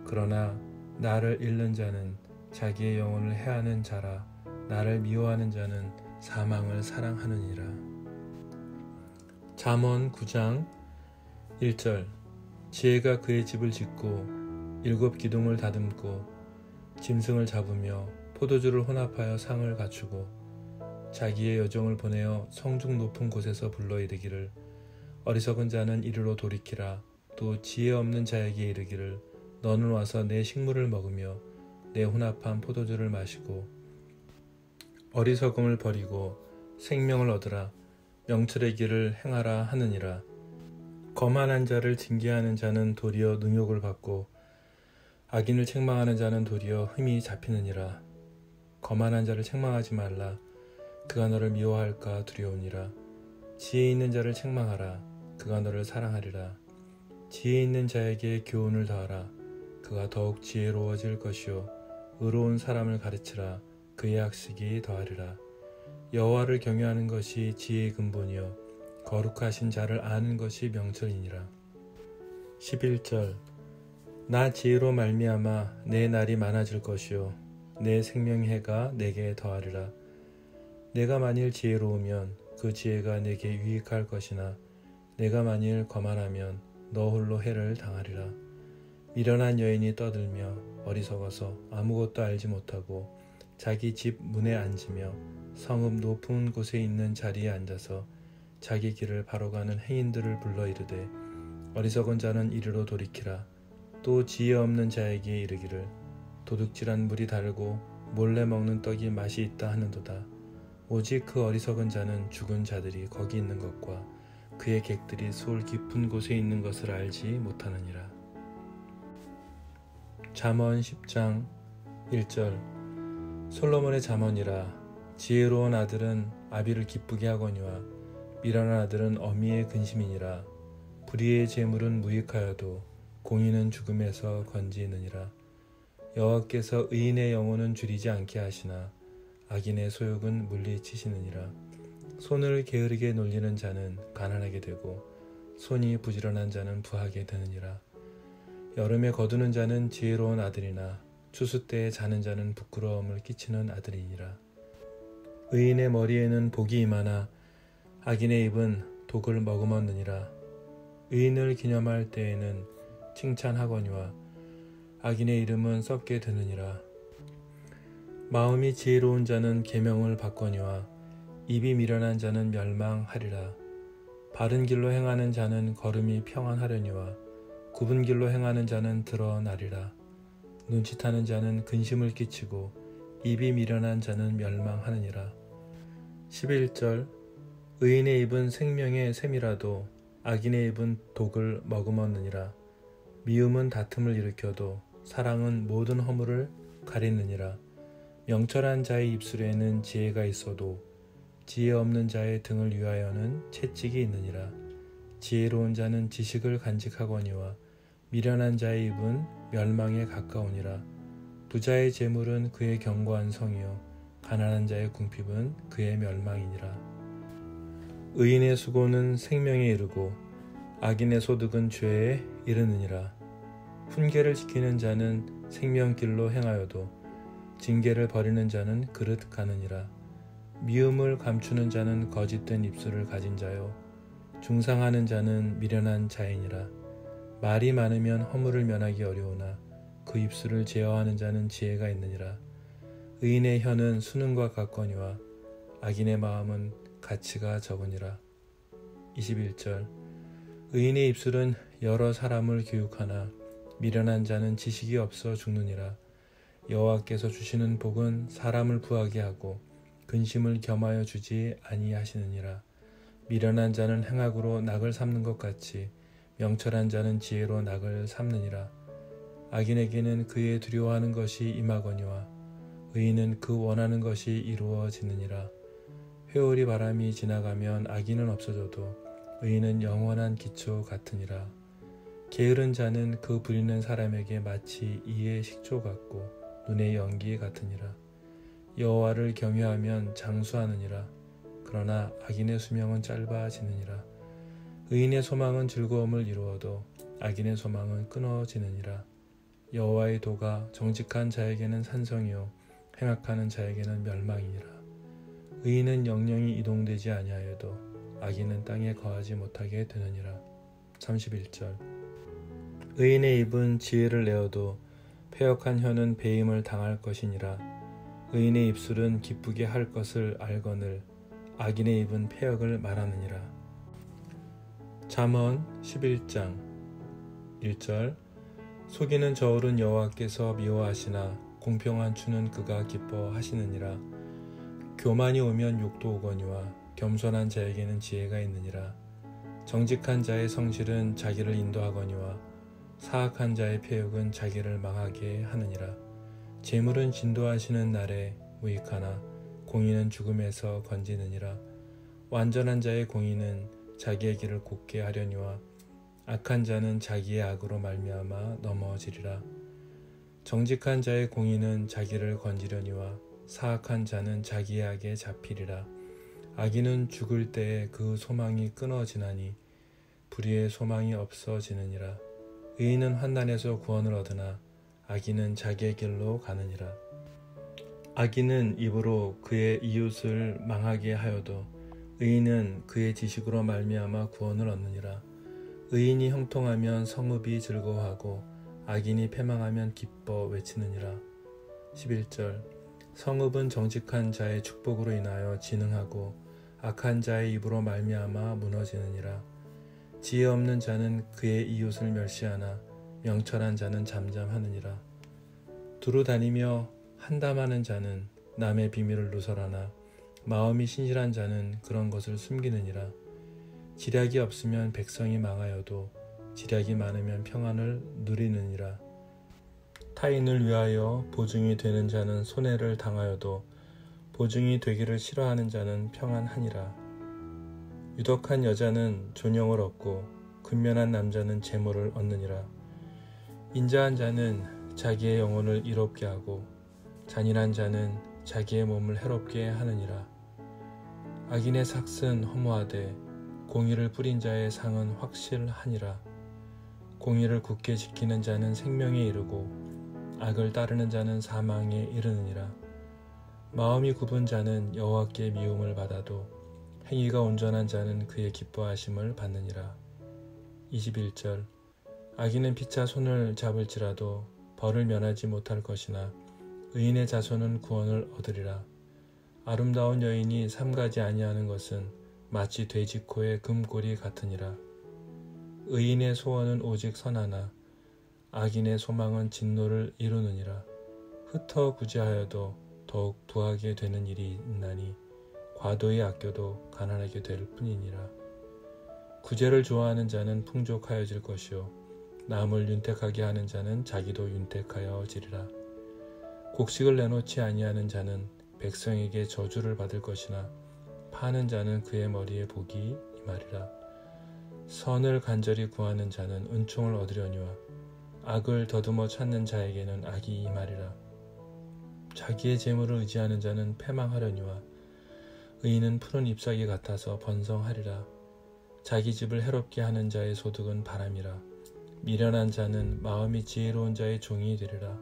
그러나 나를 잃는 자는 자기의 영혼을 해하는 자라. 나를 미워하는 자는 사망을 사랑하느니라. 잠언 9장 1절 지혜가 그의 집을 짓고 7 기둥을 다듬고 짐승을 잡으며 포도주를 혼합하여 상을 갖추고 자기의 여종을 보내어 성중 높은 곳에서 불러 이르기를 어리석은 자는 이리로 돌이키라. 또 지혜 없는 자에게 이르기를 너는 와서 내 식물을 먹으며 내 혼합한 포도주를 마시고 어리석음을 버리고 생명을 얻으라. 명철의 길을 행하라 하느니라. 거만한 자를 징계하는 자는 도리어 능욕을 받고 악인을 책망하는 자는 도리어 흠이 잡히느니라. 거만한 자를 책망하지 말라. 그가 너를 미워할까 두려우니라. 지혜 있는 자를 책망하라. 그가 너를 사랑하리라. 지혜 있는 자에게 교훈을 더하라. 그가 더욱 지혜로워질 것이요 의로운 사람을 가르치라. 그의 학식이 더하리라. 여호와를 경외하는 것이 지혜의 근본이요 거룩하신 자를 아는 것이 명철이니라. 11절 나 지혜로 말미암아 내 날이 많아질 것이요 내 생명의 해가 내게 더하리라. 내가 만일 지혜로우면 그 지혜가 내게 유익할 것이나 내가 만일 거만하면 너 홀로 해를 당하리라. 미련한 여인이 떠들며 어리석어서 아무것도 알지 못하고 자기 집 문에 앉으며 성읍 높은 곳에 있는 자리에 앉아서 자기 길을 바로 가는 행인들을 불러 이르되 어리석은 자는 이리로 돌이키라. 또 지혜 없는 자에게 이르기를 도둑질한 물이 다르고 몰래 먹는 떡이 맛이 있다 하는도다. 오직 그 어리석은 자는 죽은 자들이 거기 있는 것과 그의 객들이 수월 깊은 곳에 있는 것을 알지 못하느니라. 잠언 10장 1절 솔로몬의 잠언이라. 지혜로운 아들은 아비를 기쁘게 하거니와 미련한 아들은 어미의 근심이니라. 불의의 재물은 무익하여도 공의는 죽음에서 건지느니라. 여호와께서 의인의 영혼은 줄이지 않게 하시나 악인의 소욕은 물리치시느니라. 손을 게으르게 놀리는 자는 가난하게 되고 손이 부지런한 자는 부하게 되느니라. 여름에 거두는 자는 지혜로운 아들이나 추수 때에 자는 자는 부끄러움을 끼치는 아들이니라. 의인의 머리에는 복이 임하나 악인의 입은 독을 머금었느니라. 의인을 기념할 때에는 칭찬하거니와 악인의 이름은 썩게 되느니라. 마음이 지혜로운 자는 계명을 받거니와 입이 미련한 자는 멸망하리라. 바른 길로 행하는 자는 걸음이 평안하려니와 굽은 길로 행하는 자는 드러나리라. 눈치타는 자는 근심을 끼치고 입이 미련한 자는 멸망하느니라. 11절 의인의 입은 생명의 샘이라도 악인의 입은 독을 머금었느니라. 미움은 다툼을 일으켜도 사랑은 모든 허물을 가리느니라. 명철한 자의 입술에는 지혜가 있어도 지혜 없는 자의 등을 위하여는 채찍이 있느니라. 지혜로운 자는 지식을 간직하거니와 미련한 자의 입은 멸망에 가까우니라. 부자의 재물은 그의 견고한 성이요 가난한 자의 궁핍은 그의 멸망이니라. 의인의 수고는 생명에 이르고 악인의 소득은 죄에 이르느니라. 훈계를 지키는 자는 생명길로 행하여도 징계를 버리는 자는 그릇 가느니라. 미움을 감추는 자는 거짓된 입술을 가진 자요 중상하는 자는 미련한 자이니라. 말이 많으면 허물을 면하기 어려우나 그 입술을 제어하는 자는 지혜가 있느니라. 의인의 혀는 수능과 같거니와 악인의 마음은 가치가 적으니라. 21절 의인의 입술은 여러 사람을 교육하나 미련한 자는 지식이 없어 죽느니라. 여호와께서 주시는 복은 사람을 부하게 하고 근심을 겸하여 주지 아니하시느니라. 미련한 자는 행악으로 낙을 삼는 것 같이 명철한 자는 지혜로 낙을 삼느니라. 악인에게는 그의 두려워하는 것이 임하거니와 의인은 그 원하는 것이 이루어지느니라. 회오리 바람이 지나가면 악인은 없어져도 의인은 영원한 기초 같으니라. 게으른 자는 그 부리는 사람에게 마치 이의 식초 같고 눈의 연기 같으니라. 여호와를 경외하면 장수하느니라. 그러나 악인의 수명은 짧아지느니라. 의인의 소망은 즐거움을 이루어도 악인의 소망은 끊어지느니라. 여호와의 도가 정직한 자에게는 산성이요 행악하는 자에게는 멸망이니라. 의인은 영영이 이동되지 아니하여도 악인은 땅에 거하지 못하게 되느니라. 31절 의인의 입은 지혜를 내어도 패역한 혀는 배임을 당할 것이니라. 의인의 입술은 기쁘게 할 것을 알거늘 악인의 입은 패역을 말하느니라. 잠언 11장 1절. 속이는 저울은 여호와께서 미워하시나 공평한 추는 그가 기뻐하시느니라. 교만이 오면 욕도 오거니와 겸손한 자에게는 지혜가 있느니라. 정직한 자의 성실은 자기를 인도하거니와 사악한 자의 패역은 자기를 망하게 하느니라. 재물은 진도하시는 날에 무익하나 공의는 죽음에서 건지느니라. 완전한 자의 공의는 자기의 길을 곧게 하려니와 악한 자는 자기의 악으로 말미암아 넘어지리라. 정직한 자의 공의는 자기를 건지려니와 사악한 자는 자기의 악에 잡히리라. 악인은 죽을 때에 그 소망이 끊어지나니 불의의 소망이 없어지느니라. 의인은 환난에서 구원을 얻으나 악인은 자기의 길로 가느니라. 악인은 입으로 그의 이웃을 망하게 하여도 의인은 그의 지식으로 말미암아 구원을 얻느니라. 의인이 형통하면 성읍이 즐거워하고 악인이 패망하면 기뻐 외치느니라. 11절. 성읍은 정직한 자의 축복으로 인하여 진흥하고 악한 자의 입으로 말미암아 무너지느니라. 지혜 없는 자는 그의 이웃을 멸시하나 명철한 자는 잠잠하느니라. 두루 다니며 한담하는 자는 남의 비밀을 누설하나 마음이 신실한 자는 그런 것을 숨기느니라. 지략이 없으면 백성이 망하여도 지략이 많으면 평안을 누리느니라. 타인을 위하여 보증이 되는 자는 손해를 당하여도 보증이 되기를 싫어하는 자는 평안하니라. 유덕한 여자는 존영을 얻고 근면한 남자는 재물을 얻느니라. 인자한 자는 자기의 영혼을 이롭게 하고 잔인한 자는 자기의 몸을 해롭게 하느니라. 악인의 삭은 허무하되 공의를 뿌린 자의 상은 확실하니라. 공의를 굳게 지키는 자는 생명에 이르고 악을 따르는 자는 사망에 이르느니라. 마음이 굽은 자는 여호와께 미움을 받아도 행위가 온전한 자는 그의 기뻐하심을 받느니라. 21절. 악인은 피차 손을 잡을지라도 벌을 면하지 못할 것이나 의인의 자손은 구원을 얻으리라. 아름다운 여인이 삼가지 아니하는 것은 마치 돼지 코의 금고리 같으니라. 의인의 소원은 오직 선하나 악인의 소망은 진노를 이루느니라. 흩어 구제하여도 더욱 부하게 되는 일이 있나니 과도히 아껴도 가난하게 될 뿐이니라. 구제를 좋아하는 자는 풍족하여질 것이요 남을 윤택하게 하는 자는 자기도 윤택하여지리라. 곡식을 내놓지 아니하는 자는 백성에게 저주를 받을 것이나 파는 자는 그의 머리에 복이 임하리라. 선을 간절히 구하는 자는 은총을 얻으려니와 악을 더듬어 찾는 자에게는 악이 임하리라. 자기의 재물을 의지하는 자는 패망하려니와 의인은 푸른 잎사귀 같아서 번성하리라. 자기 집을 해롭게 하는 자의 소득은 바람이라. 미련한 자는 마음이 지혜로운 자의 종이 되리라.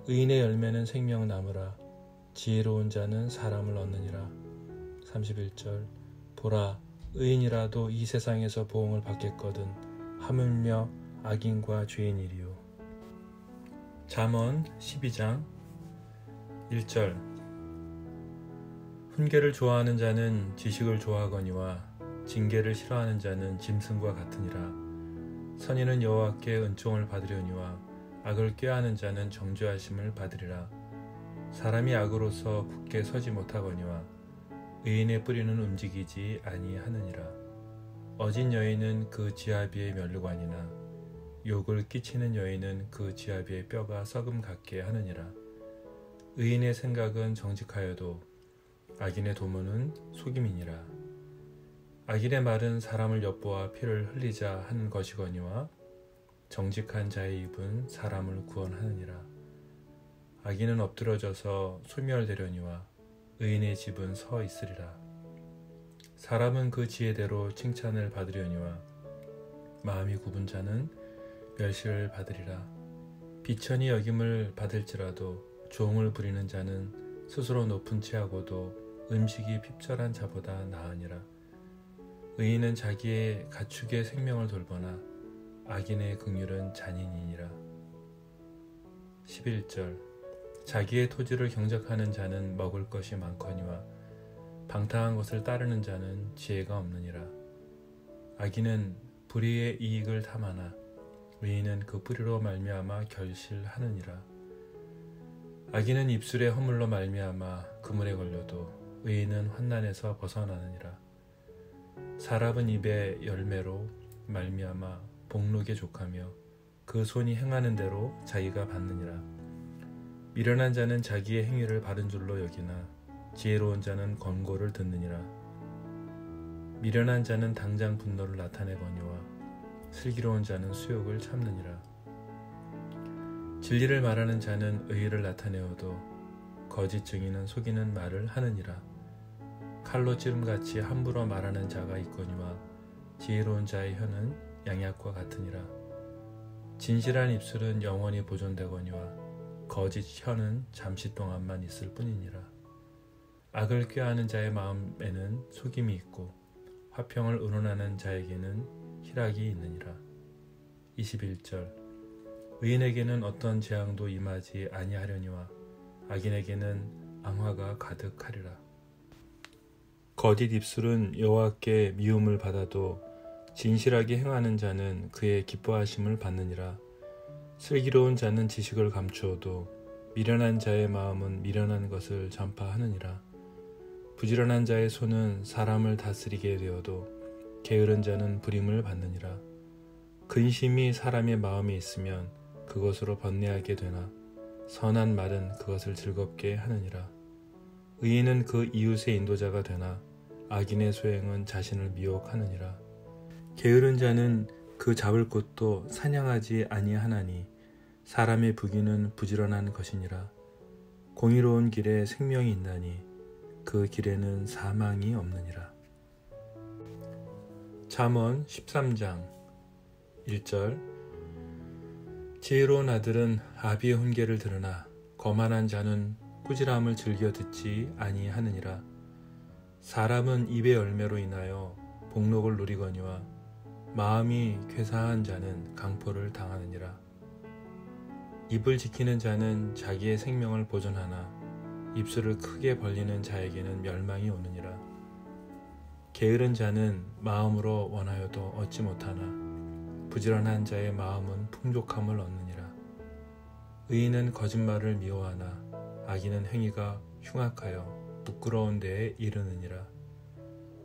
의인의 열매는 생명나무라. 지혜로운 자는 사람을 얻느니라. 31절. 보라, 의인이라도 이 세상에서 보응을 받겠거든 하물며 악인과 죄인이리요. 잠언 12장 1절. 훈계를 좋아하는 자는 지식을 좋아하거니와 징계를 싫어하는 자는 짐승과 같으니라. 선인은 여호와께 은총을 받으려니와 악을 꾀하는 자는 정죄하심을 받으리라. 사람이 악으로서 굳게 서지 못하거니와 의인의 뿌리는 움직이지 아니하느니라. 어진 여인은 그 지아비의 면류관이나 욕을 끼치는 여인은 그 지아비의 뼈가 썩음 같게 하느니라. 의인의 생각은 정직하여도 악인의 도모는 속임이니라. 악인의 말은 사람을 엿보아 피를 흘리자 하는 것이거니와 정직한 자의 입은 사람을 구원하느니라. 악인은 엎드러져서 소멸되려니와 의인의 집은 서 있으리라. 사람은 그 지혜대로 칭찬을 받으려니와 마음이 굽은 자는 멸시를 받으리라. 비천이 여김을 받을지라도 종을 부리는 자는 스스로 높은 채하고도 음식이 핍절한 자보다 나으니라. 의인은 자기의 가축의 생명을 돌보나 악인의 긍휼은 잔인이니라. 11절 자기의 토지를 경작하는 자는 먹을 것이 많거니와 방탕한 것을 따르는 자는 지혜가 없느니라. 악인은 불의의 이익을 탐하나 의인은 그 뿌리로 말미암아 결실하느니라. 악인은 입술의 허물로 말미암아 그물에 걸려도 의인은 환난에서 벗어나느니라. 사람은 입의 열매로 말미암아 복록에 족하며 그 손이 행하는 대로 자기가 받느니라. 미련한 자는 자기의 행위를 바른 줄로 여기나 지혜로운 자는 권고를 듣느니라. 미련한 자는 당장 분노를 나타내거니와 슬기로운 자는 수욕을 참느니라. 진리를 말하는 자는 의의를 나타내어도 거짓 증인은 속이는 말을 하느니라. 칼로 찌름같이 함부로 말하는 자가 있거니와 지혜로운 자의 혀는 양약과 같으니라. 진실한 입술은 영원히 보존되거니와 거짓 혀는 잠시 동안만 있을 뿐이니라. 악을 꾀하는 자의 마음에는 속임이 있고 화평을 의논하는 자에게는 희락이 있느니라. 21절 의인에게는 어떤 재앙도 임하지 아니하려니와 악인에게는 앙화가 가득하리라. 거짓 입술은 여호와께 미움을 받아도 진실하게 행하는 자는 그의 기뻐하심을 받느니라. 슬기로운 자는 지식을 감추어도 미련한 자의 마음은 미련한 것을 전파하느니라. 부지런한 자의 손은 사람을 다스리게 되어도 게으른 자는 불임을 받느니라. 근심이 사람의 마음에 있으면 그것으로 번뇌하게 되나 선한 말은 그것을 즐겁게 하느니라. 의인은 그 이웃의 인도자가 되나 악인의 소행은 자신을 미혹하느니라. 게으른 자는 그 잡을 곳도 사냥하지 아니하나니 사람의 부귀는 부지런한 것이니라. 공의로운 길에 생명이 있나니 그 길에는 사망이 없느니라. 잠언 13장 1절 지혜로운 아들은 아비의 훈계를 들으나 거만한 자는 꾸지람을 즐겨 듣지 아니하느니라. 사람은 입의 열매로 인하여 복록을 누리거니와 마음이 괴사한 자는 강포를 당하느니라. 입을 지키는 자는 자기의 생명을 보존하나 입술을 크게 벌리는 자에게는 멸망이 오느니라. 게으른 자는 마음으로 원하여도 얻지 못하나 부지런한 자의 마음은 풍족함을 얻느니라. 의인은 거짓말을 미워하나 악인은 행위가 흉악하여 부끄러운 데에 이르느니라.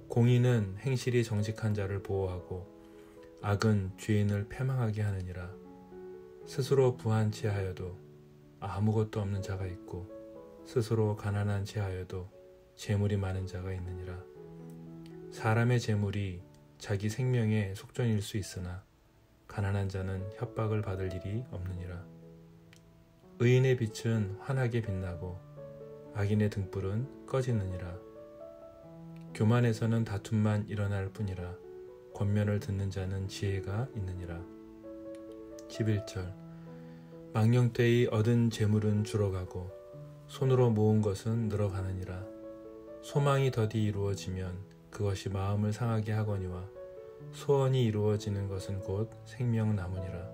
공의는 행실이 정직한 자를 보호하고 악은 죄인을 패망하게 하느니라. 스스로 부한 채 하여도 아무것도 없는 자가 있고 스스로 가난한 채 하여도 재물이 많은 자가 있느니라. 사람의 재물이 자기 생명의 속전일 수 있으나 가난한 자는 협박을 받을 일이 없느니라. 의인의 빛은 환하게 빛나고 악인의 등불은 꺼지느니라. 교만에서는 다툼만 일어날 뿐이라 권면을 듣는 자는 지혜가 있느니라. 11절 망령되이 얻은 재물은 줄어가고 손으로 모은 것은 늘어가느니라. 소망이 더디 이루어지면 그것이 마음을 상하게 하거니와 소원이 이루어지는 것은 곧 생명나무니라.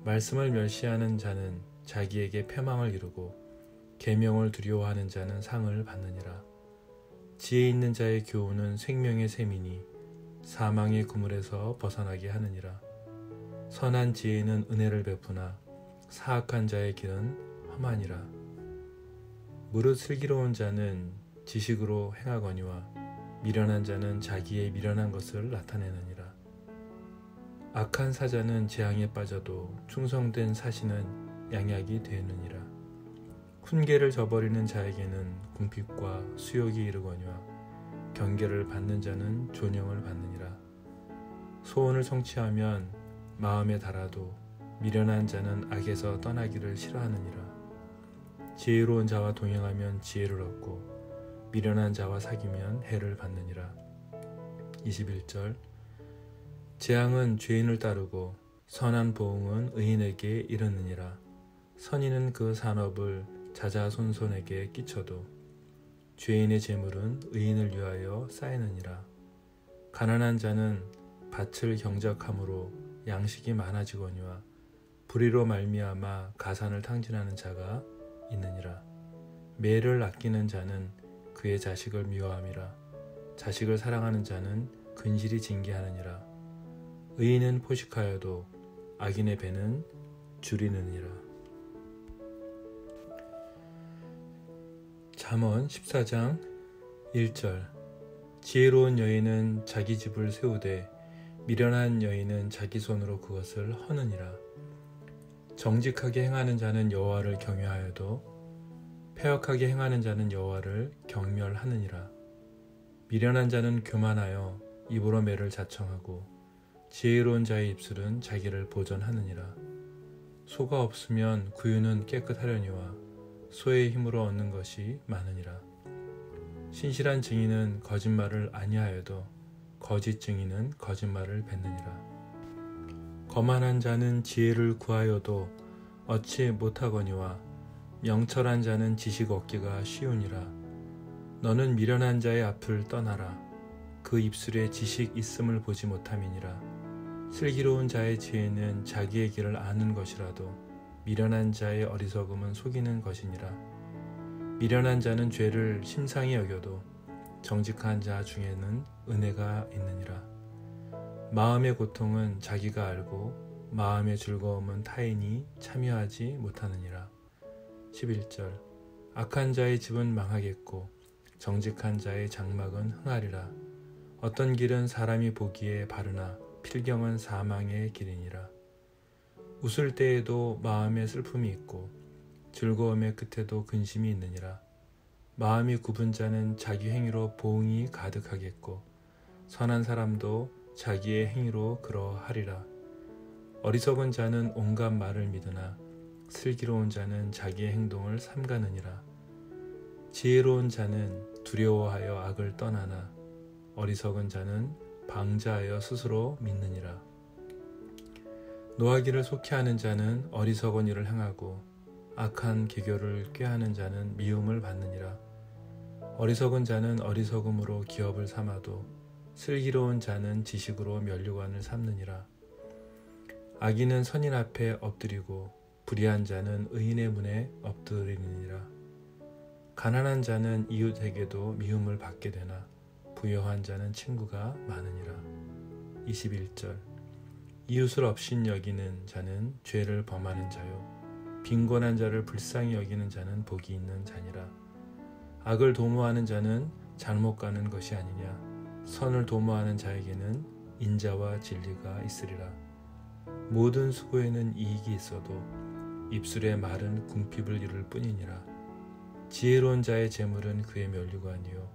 말씀을 멸시하는 자는 자기에게 패망을 이루고 계명을 두려워하는 자는 상을 받느니라. 지혜 있는 자의 교훈은 생명의 샘이니 사망의 그물에서 벗어나게 하느니라. 선한 지혜는 은혜를 베푸나 사악한 자의 길은 험하니라. 무릇 슬기로운 자는 지식으로 행하거니와 미련한 자는 자기의 미련한 것을 나타내느니라. 악한 사자는 재앙에 빠져도 충성된 사신은 양약이 되느니라. 훈계를 저버리는 자에게는 궁핍과 수욕이 이르거니와 경계를 받는 자는 존영을 받느니라. 소원을 성취하면 마음에 달아도 미련한 자는 악에서 떠나기를 싫어하느니라. 지혜로운 자와 동행하면 지혜를 얻고 미련한 자와 사귀면 해를 받느니라. 21절 재앙은 죄인을 따르고 선한 보응은 의인에게 이르느니라. 선인은 그 산업을 자자손손에게 끼쳐도 죄인의 재물은 의인을 위하여 쌓이느니라. 가난한 자는 밭을 경작함으로 양식이 많아지거니와 불의로 말미암아 가산을 탕진하는 자가 있느니라. 매를 아끼는 자는 그의 자식을 미워함이라. 자식을 사랑하는 자는 근실이 징계하느니라. 의인은 포식하여도 악인의 배는 줄이느니라. 잠언 14장 1절. 지혜로운 여인은 자기 집을 세우되 미련한 여인은 자기 손으로 그것을 허느니라. 정직하게 행하는 자는 여호와를 경외하여도 패역하게 행하는 자는 여호와를 경멸하느니라. 미련한 자는 교만하여 입으로 매를 자청하고 지혜로운 자의 입술은 자기를 보전하느니라. 소가 없으면 구유는 깨끗하려니와 소의 힘으로 얻는 것이 많으니라. 신실한 증인은 거짓말을 아니하여도 거짓 증인은 거짓말을 뱉느니라. 거만한 자는 지혜를 구하여도 얻지 못하거니와 명철한 자는 지식 얻기가 쉬우니라. 너는 미련한 자의 앞을 떠나라. 그 입술에 지식 있음을 보지 못함이니라. 슬기로운 자의 지혜는 자기의 길을 아는 것이라도 미련한 자의 어리석음은 속이는 것이니라. 미련한 자는 죄를 심상히 여겨도 정직한 자 중에는 은혜가 있느니라. 마음의 고통은 자기가 알고 마음의 즐거움은 타인이 참여하지 못하느니라. 11절. 악한 자의 집은 망하겠고 정직한 자의 장막은 흥하리라. 어떤 길은 사람이 보기에 바르나 필경은 사망의 길이니라. 웃을 때에도 마음에 슬픔이 있고 즐거움의 끝에도 근심이 있느니라. 마음이 굽은 자는 자기 행위로 보응이 가득하겠고 선한 사람도 자기의 행위로 그러하리라. 어리석은 자는 온갖 말을 믿으나 슬기로운 자는 자기의 행동을 삼가느니라. 지혜로운 자는 두려워하여 악을 떠나나 어리석은 자는 방자하여 스스로 믿느니라. 노하기를 속히하는 자는 어리석은 일을 행하고 악한 계교를 꾀하는 자는 미움을 받느니라. 어리석은 자는 어리석음으로 기업을 삼아도 슬기로운 자는 지식으로 면류관을 삼느니라. 악인은 선인 앞에 엎드리고 불의한 자는 의인의 문에 엎드리느니라. 가난한 자는 이웃에게도 미움을 받게 되나 부요한 자는 친구가 많으니라. 21절. 이웃을 업신 여기는 자는 죄를 범하는 자요 빈곤한 자를 불쌍히 여기는 자는 복이 있는 자니라. 악을 도모하는 자는 잘못 가는 것이 아니냐. 선을 도모하는 자에게는 인자와 진리가 있으리라. 모든 수고에는 이익이 있어도 입술의 말은 궁핍을 이룰 뿐이니라. 지혜로운 자의 재물은 그의 면류관이요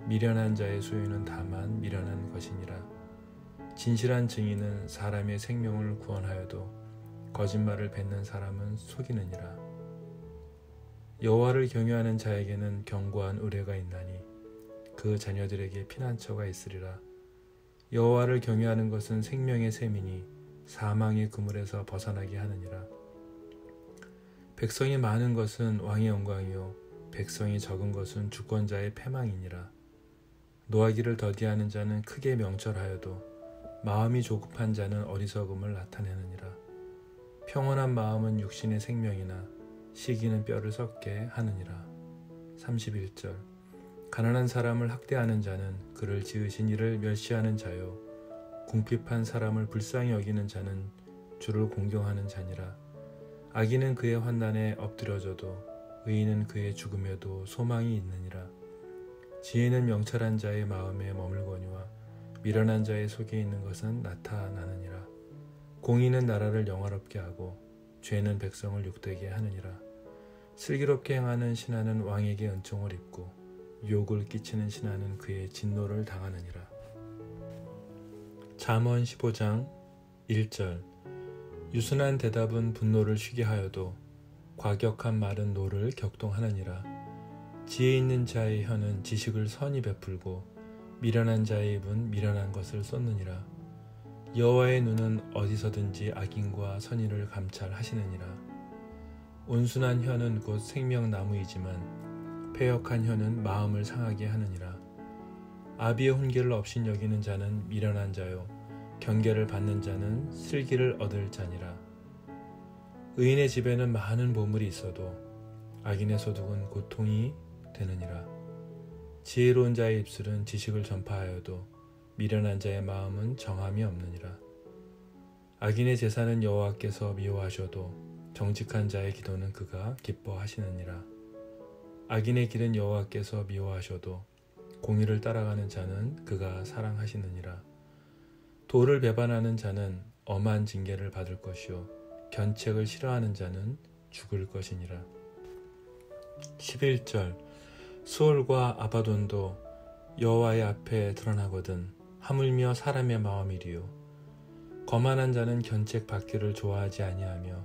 미련한 자의 소유는 다만 미련한 것이니라. 진실한 증인은 사람의 생명을 구원하여도 거짓말을 뱉는 사람은 속이느니라. 여호와를 경외하는 자에게는 견고한 의뢰가 있나니 그 자녀들에게 피난처가 있으리라. 여호와를 경외하는 것은 생명의 셈이니 사망의 그물에서 벗어나게 하느니라. 백성이 많은 것은 왕의 영광이요 백성이 적은 것은 주권자의 패망이니라. 노하기를 더디하는 자는 크게 명철하여도 마음이 조급한 자는 어리석음을 나타내느니라. 평온한 마음은 육신의 생명이나 시기는 뼈를 썩게 하느니라. 31절. 가난한 사람을 학대하는 자는 그를 지으신 이를 멸시하는 자요 궁핍한 사람을 불쌍히 여기는 자는 주를 공경하는 자니라. 악인은 그의 환난에 엎드려져도 의인은 그의 죽음에도 소망이 있느니라. 지혜는 명철한 자의 마음에 머물거니와 미련한 자의 속에 있는 것은 나타나느니라. 공의는 나라를 영화롭게 하고 죄는 백성을 욕되게 하느니라. 슬기롭게 행하는 신하는 왕에게 은총을 입고 욕을 끼치는 신하는 그의 진노를 당하느니라. 잠언 15장 1절. 유순한 대답은 분노를 쉬게 하여도 과격한 말은 노를 격동하느니라. 지혜 있는 자의 혀는 지식을 선히 베풀고 미련한 자의 입은 미련한 것을 쏟느니라. 여호와의 눈은 어디서든지 악인과 선인을 감찰하시느니라. 온순한 혀는 곧 생명나무이지만 패역한 혀는 마음을 상하게 하느니라. 아비의 훈계를 업신 여기는 자는 미련한 자요 경계를 받는 자는 슬기를 얻을 자니라. 의인의 집에는 많은 보물이 있어도 악인의 소득은 고통이 되느니라. 지혜로운 자의 입술은 지식을 전파하여도 미련한 자의 마음은 정함이 없느니라. 악인의 제사는 여호와께서 미워하셔도 정직한 자의 기도는 그가 기뻐하시느니라. 악인의 길은 여호와께서 미워하셔도 공의를 따라가는 자는 그가 사랑하시느니라. 도를 배반하는 자는 엄한 징계를 받을 것이요 견책을 싫어하는 자는 죽을 것이니라. 11절 수올과 아바돈도 여호와의 앞에 드러나거든 하물며 사람의 마음이리요. 거만한 자는 견책 받기를 좋아하지 아니하며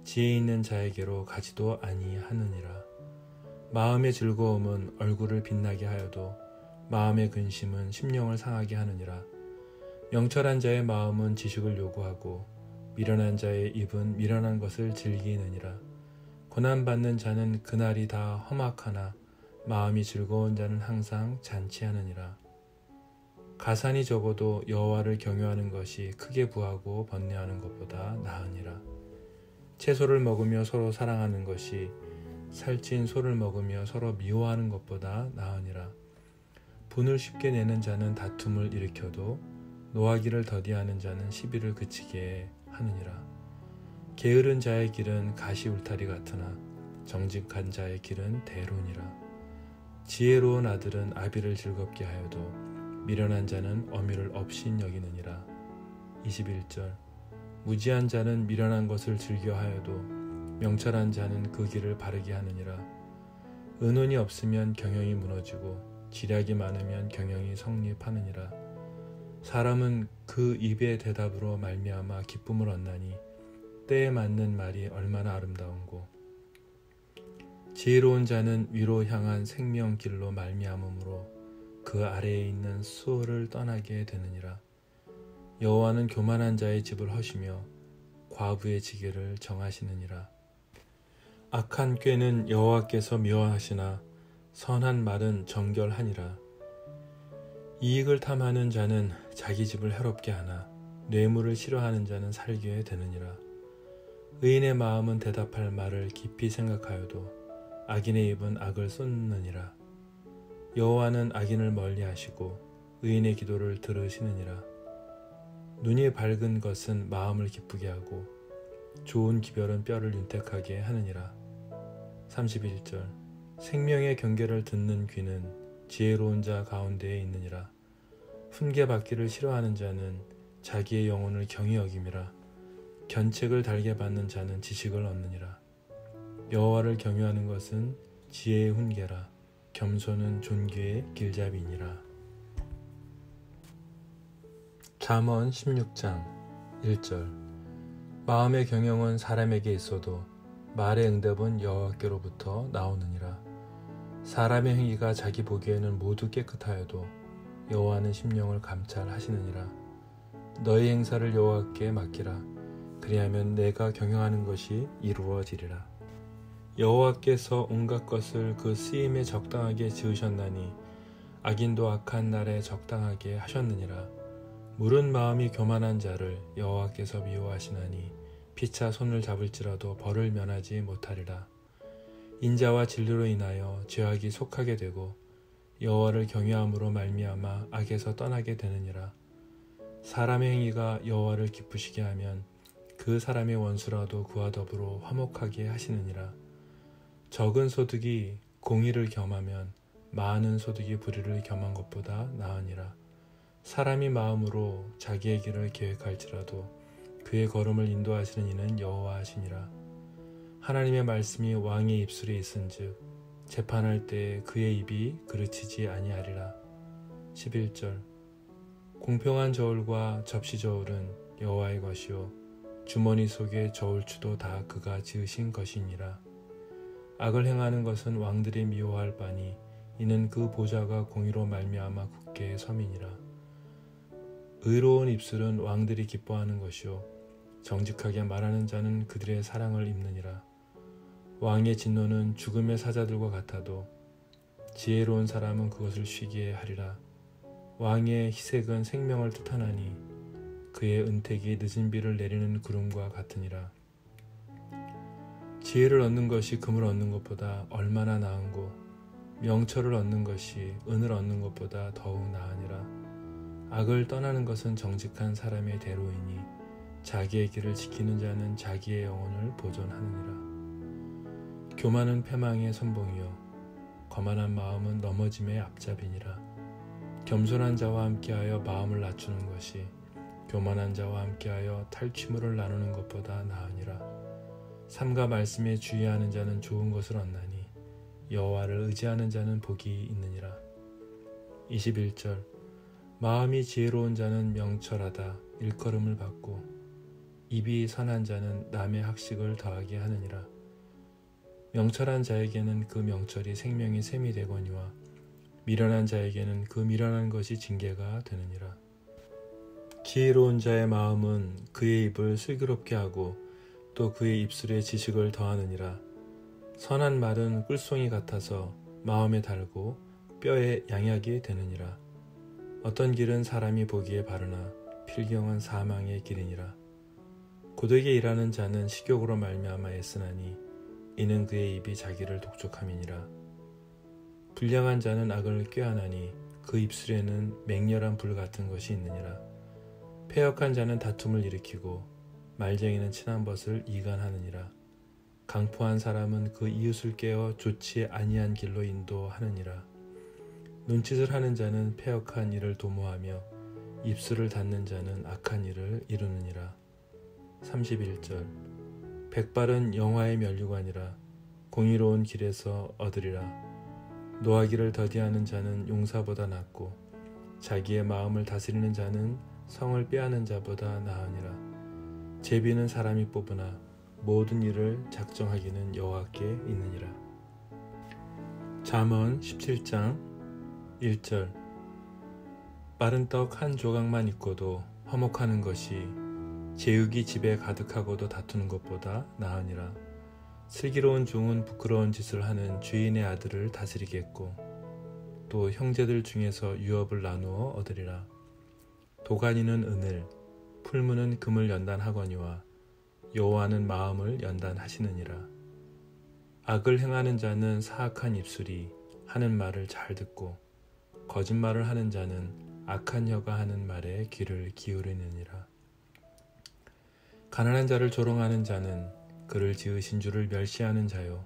지혜 있는 자에게로 가지도 아니하느니라. 마음의 즐거움은 얼굴을 빛나게 하여도 마음의 근심은 심령을 상하게 하느니라. 명철한 자의 마음은 지식을 요구하고 미련한 자의 입은 미련한 것을 즐기느니라. 고난받는 자는 그날이 다 험악하나 마음이 즐거운 자는 항상 잔치하느니라. 가산이 적어도 여호와를 경외하는 것이 크게 부하고 번뇌하는 것보다 나으니라. 채소를 먹으며 서로 사랑하는 것이 살찐 소를 먹으며 서로 미워하는 것보다 나으니라. 분을 쉽게 내는 자는 다툼을 일으켜도 노하기를 더디하는 자는 시비를 그치게 하느니라. 게으른 자의 길은 가시 울타리 같으나 정직한 자의 길은 대론이라. 지혜로운 아들은 아비를 즐겁게 하여도 미련한 자는 어미를 업신 여기느니라. 21절 무지한 자는 미련한 것을 즐겨하여도 명철한 자는 그 길을 바르게 하느니라. 의논이 없으면 경영이 무너지고 지략이 많으면 경영이 성립하느니라. 사람은 그 입의 대답으로 말미암아 기쁨을 얻나니 때에 맞는 말이 얼마나 아름다운고. 지혜로운 자는 위로 향한 생명길로 말미암음으로 그 아래에 있는 수호를 떠나게 되느니라. 여호와는 교만한 자의 집을 허시며 과부의 지게를 정하시느니라. 악한 꾀는 여호와께서 미워하시나 선한 말은 정결하니라. 이익을 탐하는 자는 자기 집을 해롭게 하나 뇌물을 싫어하는 자는 살게 되느니라. 의인의 마음은 대답할 말을 깊이 생각하여도 악인의 입은 악을 쏟느니라. 여호와는 악인을 멀리하시고 의인의 기도를 들으시느니라. 눈이 밝은 것은 마음을 기쁘게 하고 좋은 기별은 뼈를 윤택하게 하느니라. 31절 생명의 경계를 듣는 귀는 지혜로운 자 가운데에 있느니라. 훈계받기를 싫어하는 자는 자기의 영혼을 경히 여김이라. 견책을 달게 받는 자는 지식을 얻느니라. 여호와를 경유하는 것은 지혜의 훈계라. 겸손은 존귀의 길잡이니라. 잠언 16장 1절 마음의 경영은 사람에게 있어도 말의 응답은 여호와께로부터 나오느니라. 사람의 행위가 자기 보기에는 모두 깨끗하여도 여호와는 심령을 감찰하시느니라. 너희 행사를 여호와께 맡기라. 그리하면 내가 경영하는 것이 이루어지리라. 여호와께서 온갖 것을 그 쓰임에 적당하게 지으셨나니 악인도 악한 날에 적당하게 하셨느니라. 물은 마음이 교만한 자를 여호와께서 미워하시나니 피차 손을 잡을지라도 벌을 면하지 못하리라. 인자와 진리로 인하여 죄악이 속하게 되고 여호와를 경외함으로 말미암아 악에서 떠나게 되느니라. 사람의 행위가 여호와를 기쁘시게 하면 그 사람의 원수라도 그와 더불어 화목하게 하시느니라. 적은 소득이 공의를 겸하면 많은 소득이 불의를 겸한 것보다 나으니라. 사람이 마음으로 자기의 길을 계획할지라도 그의 걸음을 인도하시는 이는 여호와시니라. 하나님의 말씀이 왕의 입술에 있은즉 재판할 때에 그의 입이 그르치지 아니하리라. 11절 공평한 저울과 접시 저울은 여호와의 것이요 주머니 속의 저울추도 다 그가 지으신 것이니라. 악을 행하는 것은 왕들이 미워할 바니 이는 그 보좌가 공의로 말미암아 굳게 섬이니라. 의로운 입술은 왕들이 기뻐하는 것이요 정직하게 말하는 자는 그들의 사랑을 입느니라. 왕의 진노는 죽음의 사자들과 같아도 지혜로운 사람은 그것을 쉬게 하리라. 왕의 희색은 생명을 뜻하나니 그의 은택이 늦은 비를 내리는 구름과 같으니라. 지혜를 얻는 것이 금을 얻는 것보다 얼마나 나은고 명철을 얻는 것이 은을 얻는 것보다 더욱 나으니라. 악을 떠나는 것은 정직한 사람의 대로이니 자기의 길을 지키는 자는 자기의 영혼을 보존하느니라. 교만은 패망의 선봉이요 거만한 마음은 넘어짐의 앞잡이니라. 겸손한 자와 함께하여 마음을 낮추는 것이 교만한 자와 함께하여 탈취물을 나누는 것보다 나으니라. 삼가 말씀에 주의하는 자는 좋은 것을 얻나니 여호와를 의지하는 자는 복이 있느니라. 21절 마음이 지혜로운 자는 명철하다 일컬음을 받고 입이 선한 자는 남의 학식을 더하게 하느니라. 명철한 자에게는 그 명철이 생명의 샘이 되거니와 미련한 자에게는 그 미련한 것이 징계가 되느니라. 지혜로운 자의 마음은 그의 입을 슬기롭게 하고 또 그의 입술에 지식을 더하느니라. 선한 말은 꿀송이 같아서 마음에 달고 뼈에 양약이 되느니라. 어떤 길은 사람이 보기에 바르나 필경은 사망의 길이니라. 고되게 일하는 자는 식욕으로 말미암아 애쓰나니 이는 그의 입이 자기를 독촉함이니라. 불량한 자는 악을 꾀하나니 그 입술에는 맹렬한 불 같은 것이 있느니라. 패역한 자는 다툼을 일으키고 말쟁이는 친한 벗을 이간하느니라. 강포한 사람은 그 이웃을 깨어 좋지 아니한 길로 인도하느니라. 눈짓을 하는 자는 패역한 일을 도모하며 입술을 닫는 자는 악한 일을 이루느니라. 31절 백발은 영화의 면류관이라 공의로운 길에서 얻으리라. 노하기를 더디하는 자는 용사보다 낫고 자기의 마음을 다스리는 자는 성을 빼앗는 자보다 나으니라. 제비는 사람이 뽑으나 모든 일을 작정하기는 여호와께 있느니라. 잠언 17장 1절 마른 떡 한 조각만 있고도 화목하는 것이 제육이 집에 가득하고도 다투는 것보다 나으니라. 슬기로운 종은 부끄러운 짓을 하는 주인의 아들을 다스리겠고 또 형제들 중에서 유업을 나누어 얻으리라. 도가니는 은을 풀무는 금을 연단하거니와 여호와는 마음을 연단하시느니라. 악을 행하는 자는 사악한 입술이 하는 말을 잘 듣고 거짓말을 하는 자는 악한 혀가 하는 말에 귀를 기울이느니라. 가난한 자를 조롱하는 자는 그를 지으신 주를 멸시하는 자요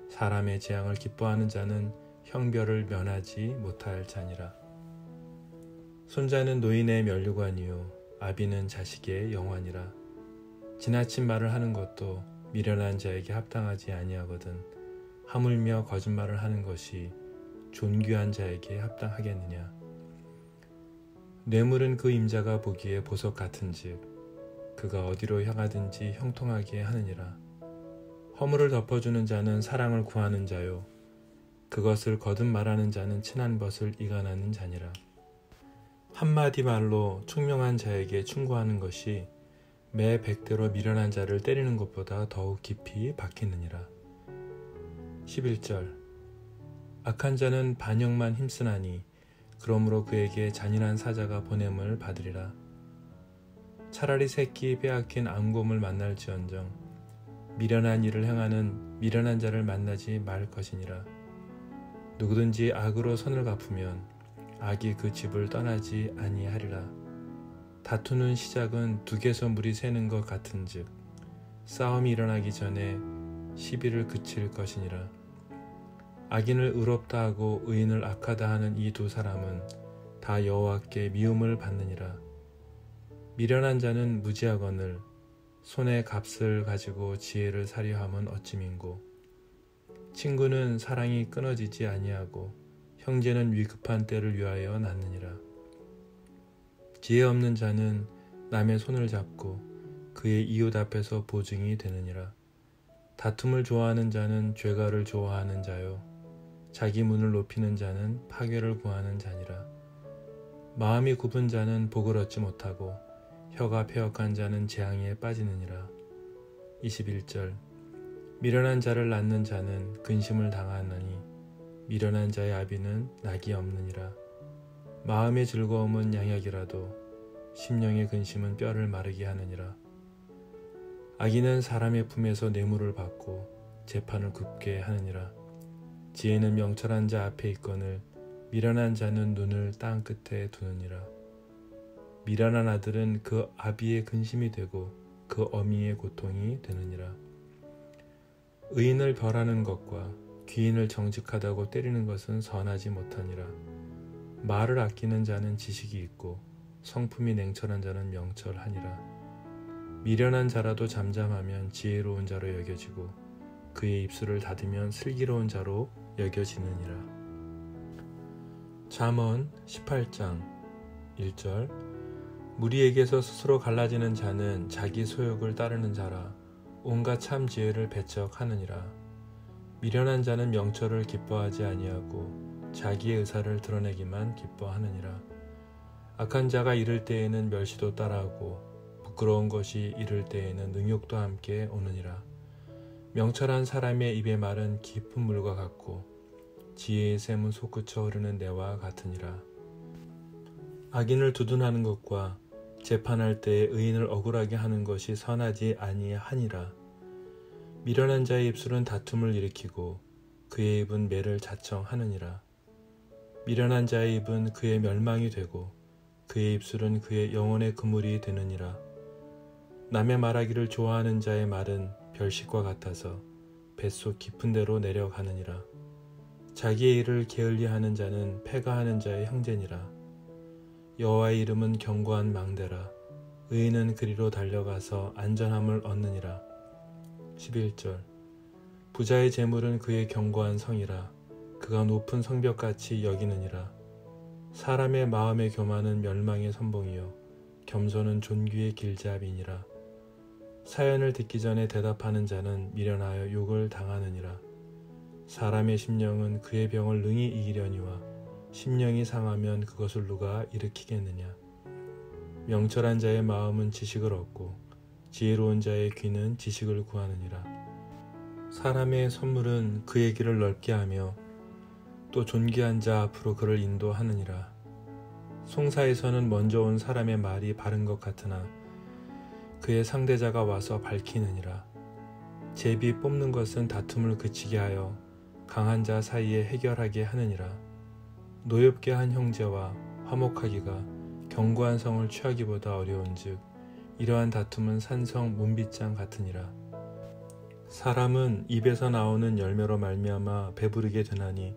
사람의 재앙을 기뻐하는 자는 형별을 면하지 못할 자니라. 손자는 노인의 면류관이요 아비는 자식의 영환이라. 지나친 말을 하는 것도 미련한 자에게 합당하지 아니하거든 하물며 거짓말을 하는 것이 존귀한 자에게 합당하겠느냐. 뇌물은 그 임자가 보기에 보석 같은즉 그가 어디로 향하든지 형통하게 하느니라. 허물을 덮어주는 자는 사랑을 구하는 자요 그것을 거듭 말하는 자는 친한 벗을 이간하는 자니라. 한마디 말로 총명한 자에게 충고하는 것이 매 100대로 미련한 자를 때리는 것보다 더욱 깊이 박히느니라. 11절 악한 자는 반역만 힘쓰나니 그러므로 그에게 잔인한 사자가 보냄을 받으리라. 차라리 새끼 빼앗긴 암곰을 만날지언정 미련한 일을 행하는 미련한 자를 만나지 말 것이니라. 누구든지 악으로 선을 갚으면 악이 그 집을 떠나지 아니하리라. 다투는 시작은 둑에서 물이 새는 것 같은즉 싸움이 일어나기 전에 시비를 그칠 것이니라. 악인을 의롭다 하고 의인을 악하다 하는 이 두 사람은 다 여호와께 미움을 받느니라. 미련한 자는 무지하거늘 손에 값을 가지고 지혜를 사려함은 어찌민고. 친구는 사랑이 끊어지지 아니하고 형제는 위급한 때를 위하여 낳느니라. 지혜 없는 자는 남의 손을 잡고 그의 이웃 앞에서 보증이 되느니라. 다툼을 좋아하는 자는 죄가를 좋아하는 자요 자기 문을 높이는 자는 파괴를 구하는 자니라. 마음이 굽은 자는 복을 얻지 못하고 혀가 패역한 자는 재앙에 빠지느니라. 21절 미련한 자를 낳는 자는 근심을 당하나니 미련한 자의 아비는 낙이 없느니라. 마음의 즐거움은 양약이라도 심령의 근심은 뼈를 마르게 하느니라. 악인은 사람의 품에서 뇌물을 받고 재판을 굽게 하느니라. 지혜는 명철한 자 앞에 있거늘 미련한 자는 눈을 땅 끝에 두느니라. 미련한 아들은 그 아비의 근심이 되고 그 어미의 고통이 되느니라. 의인을 벌하는 것과 귀인을 정직하다고 때리는 것은 선하지 못하니라. 말을 아끼는 자는 지식이 있고 성품이 냉철한 자는 명철하니라. 미련한 자라도 잠잠하면 지혜로운 자로 여겨지고 그의 입술을 닫으면 슬기로운 자로 여겨지느니라. 잠언 18장 1절. 무리에게서 스스로 갈라지는 자는 자기 소욕을 따르는 자라. 온갖 참 지혜를 배척하느니라. 미련한 자는 명철을 기뻐하지 아니하고 자기의 의사를 드러내기만 기뻐하느니라. 악한 자가 이를 때에는 멸시도 따라하고 부끄러운 것이 이를 때에는 능욕도 함께 오느니라. 명철한 사람의 입의 말은 깊은 물과 같고 지혜의 샘은 솟구쳐 흐르는 내와 같으니라. 악인을 두둔하는 것과 재판할 때에 의인을 억울하게 하는 것이 선하지 아니하니라. 미련한 자의 입술은 다툼을 일으키고 그의 입은 매를 자청하느니라. 미련한 자의 입은 그의 멸망이 되고 그의 입술은 그의 영혼의 그물이 되느니라. 남의 말하기를 좋아하는 자의 말은 별식과 같아서 뱃속 깊은 데로 내려가느니라. 자기의 일을 게을리하는 자는 패가하는 자의 형제니라. 여호와의 이름은 견고한 망대라. 의인은 그리로 달려가서 안전함을 얻느니라. 11절. 부자의 재물은 그의 견고한 성이라. 그가 높은 성벽같이 여기느니라. 사람의 마음의 교만은 멸망의 선봉이요 겸손은 존귀의 길잡이니라. 사연을 듣기 전에 대답하는 자는 미련하여 욕을 당하느니라. 사람의 심령은 그의 병을 능히 이기려니와 심령이 상하면 그것을 누가 일으키겠느냐. 명철한 자의 마음은 지식을 얻고 지혜로운 자의 귀는 지식을 구하느니라. 사람의 선물은 그의 길을 넓게 하며 또 존귀한 자 앞으로 그를 인도하느니라. 송사에서는 먼저 온 사람의 말이 바른 것 같으나 그의 상대자가 와서 밝히느니라. 제비 뽑는 것은 다툼을 그치게 하여 강한 자 사이에 해결하게 하느니라. 노엽게 한 형제와 화목하기가 견고한 성을 취하기보다 어려운즉 이러한 다툼은 산성 문빗장 같으니라. 사람은 입에서 나오는 열매로 말미암아 배부르게 되나니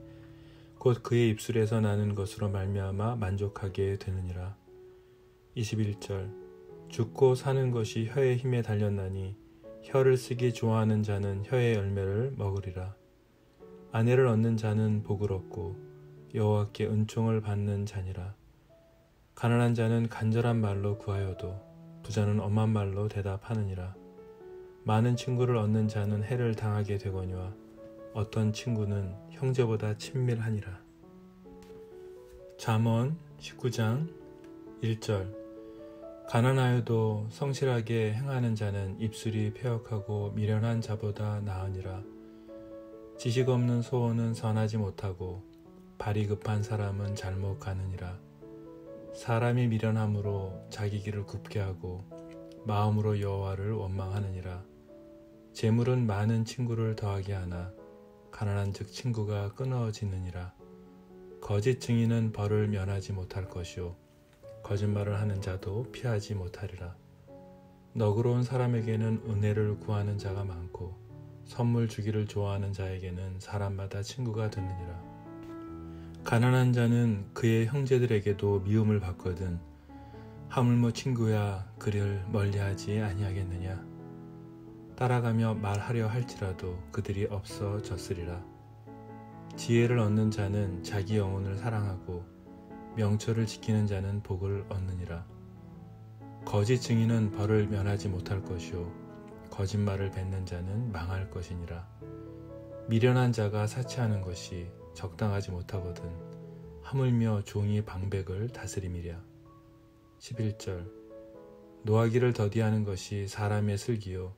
곧 그의 입술에서 나는 것으로 말미암아 만족하게 되느니라. 21절. 죽고 사는 것이 혀의 힘에 달렸나니 혀를 쓰기 좋아하는 자는 혀의 열매를 먹으리라. 아내를 얻는 자는 복을 얻고 여호와께 은총을 받는 자니라. 가난한 자는 간절한 말로 구하여도 부자는 엄한 말로 대답하느니라. 많은 친구를 얻는 자는 해를 당하게 되거니와 어떤 친구는 형제보다 친밀하니라. 잠언 19장 1절. 가난하여도 성실하게 행하는 자는 입술이 패역하고 미련한 자보다 나으니라. 지식 없는 소원은 선하지 못하고 발이 급한 사람은 잘못 가느니라. 사람이 미련함으로 자기 길을 굽게 하고 마음으로 여호와를 원망하느니라. 재물은 많은 친구를 더하게 하나 가난한즉 친구가 끊어지느니라. 거짓 증인은 벌을 면하지 못할 것이요 거짓말을 하는 자도 피하지 못하리라. 너그러운 사람에게는 은혜를 구하는 자가 많고 선물 주기를 좋아하는 자에게는 사람마다 친구가 되느니라. 가난한 자는 그의 형제들에게도 미움을 받거든 하물며 친구야 그를 멀리하지 아니하겠느냐. 따라가며 말하려 할지라도 그들이 없어졌으리라. 지혜를 얻는 자는 자기 영혼을 사랑하고 명철을 지키는 자는 복을 얻느니라. 거짓 증인은 벌을 면하지 못할 것이요 거짓말을 뱉는 자는 망할 것이니라. 미련한 자가 사치하는 것이 적당하지 못하거든 하물며 종이 방백을 다스림이랴. 11절. 노하기를 더디하는 것이 사람의 슬기요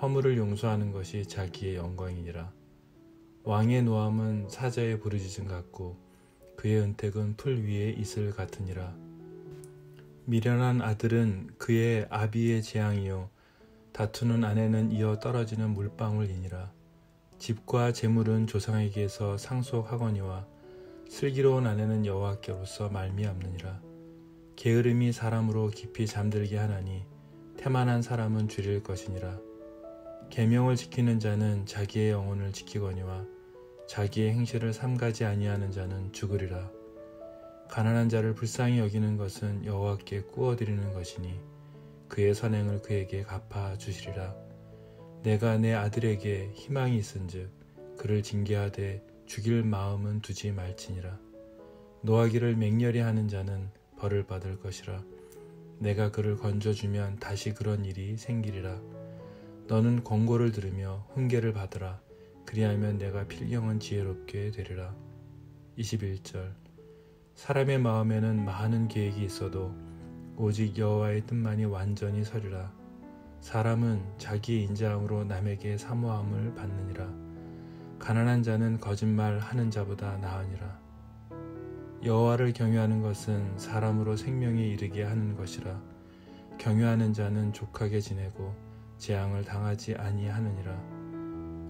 허물을 용서하는 것이 자기의 영광이니라. 왕의 노함은 사자의 부르짖음 같고 그의 은택은 풀 위의 이슬 같으니라. 미련한 아들은 그의 아비의 재앙이요 다투는 아내는 이어 떨어지는 물방울이니라. 집과 재물은 조상에게서 상속하거니와 슬기로운 아내는 여호와께로서 말미암느니라. 게으름이 사람으로 깊이 잠들게 하나니 태만한 사람은 줄일 것이니라. 계명을 지키는 자는 자기의 영혼을 지키거니와 자기의 행실을 삼가지 아니하는 자는 죽으리라. 가난한 자를 불쌍히 여기는 것은 여호와께 꾸어드리는 것이니 그의 선행을 그에게 갚아 주시리라. 내가 내 아들에게 희망이 있은즉 그를 징계하되 죽일 마음은 두지 말지니라. 노하기를 맹렬히 하는 자는 벌을 받을 것이라. 내가 그를 건져주면 다시 그런 일이 생기리라. 너는 권고를 들으며 훈계를 받으라. 그리하면 내가 필경은 지혜롭게 되리라. 21절. 사람의 마음에는 많은 계획이 있어도 오직 여호와의 뜻만이 완전히 서리라. 사람은 자기의 인자함으로 남에게 사모함을 받느니라. 가난한 자는 거짓말 하는 자보다 나으니라. 여호와를 경외하는 것은 사람으로 생명에 이르게 하는 것이라. 경외하는 자는 족하게 지내고 재앙을 당하지 아니하느니라.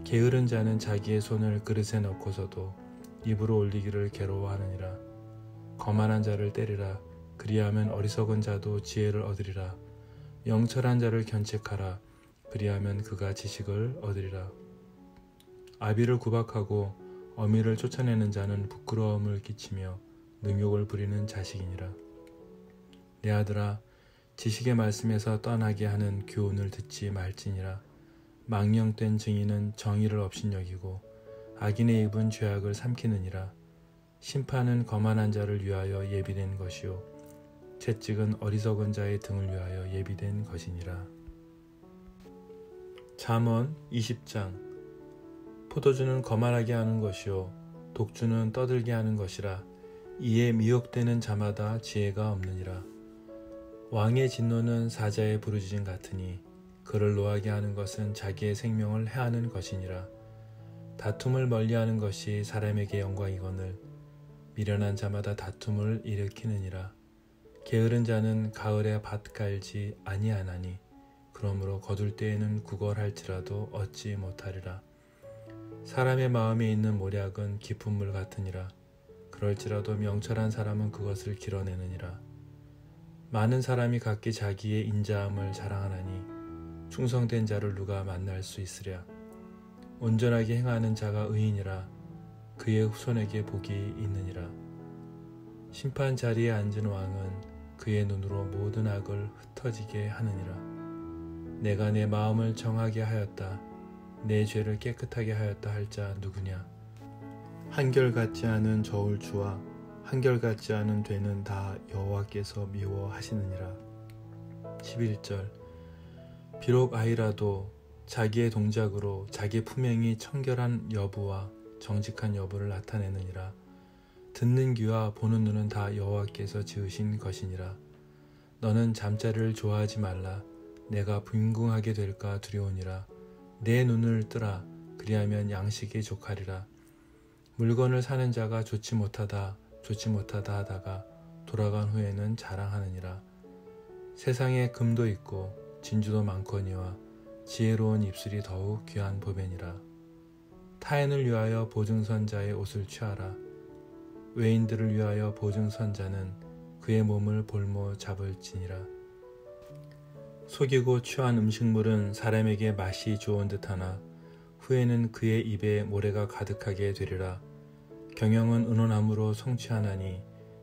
게으른 자는 자기의 손을 그릇에 넣고서도 입으로 올리기를 괴로워하느니라. 거만한 자를 때리라. 그리하면 어리석은 자도 지혜를 얻으리라. 영철한 자를 견책하라. 그리하면 그가 지식을 얻으리라. 아비를 구박하고 어미를 쫓아내는 자는 부끄러움을 끼치며 능욕을 부리는 자식이니라. 내 아들아, 지식의 말씀에서 떠나게 하는 교훈을 듣지 말지니라. 망령된 증인은 정의를 업신여기고 악인의 입은 죄악을 삼키느니라. 심판은 거만한 자를 위하여 예비된 것이요 채찍은 어리석은 자의 등을 위하여 예비된 것이니라. 잠언 20장. 포도주는 거만하게 하는 것이요 독주는 떠들게 하는 것이라. 이에 미혹되는 자마다 지혜가 없느니라. 왕의 진노는 사자의 부르짖음 같으니 그를 노하게 하는 것은 자기의 생명을 해하는 것이니라. 다툼을 멀리하는 것이 사람에게 영광이거늘 미련한 자마다 다툼을 일으키느니라. 게으른 자는 가을에 밭 갈지 아니하나니 그러므로 거둘 때에는 구걸할지라도 얻지 못하리라. 사람의 마음에 있는 모략은 깊은 물 같으니라. 그럴지라도 명철한 사람은 그것을 길어내느니라. 많은 사람이 각기 자기의 인자함을 자랑하나니 충성된 자를 누가 만날 수 있으랴. 온전하게 행하는 자가 의인이라. 그의 후손에게 복이 있느니라. 심판 자리에 앉은 왕은 그의 눈으로 모든 악을 흩어지게 하느니라. 내가 내 마음을 정하게 하였다. 내 죄를 깨끗하게 하였다 할 자 누구냐. 한결같지 않은 저울추와 한결같지 않은 되는 다 여호와께서 미워하시느니라. 11절. 비록 아이라도 자기의 동작으로 자기 품행이 청결한 여부와 정직한 여부를 나타내느니라. 듣는 귀와 보는 눈은 다 여호와께서 지으신 것이니라. 너는 잠자리를 좋아하지 말라. 내가 빈궁하게 될까 두려우니라. 내 눈을 뜨라. 그리하면 양식이 족하리라. 물건을 사는 자가 좋지 못하다 하다가 돌아간 후에는 자랑하느니라. 세상에 금도 있고 진주도 많거니와 지혜로운 입술이 더욱 귀한 보배니라. 타인을 위하여 보증선자의 옷을 취하라. 외인들을 위하여 보증선자는 그의 몸을 볼모 잡을지니라. 속이고 취한 음식물은 사람에게 맛이 좋은 듯하나 후에는 그의 입에 모래가 가득하게 되리라. 경영은 은혼함으로 성취하나니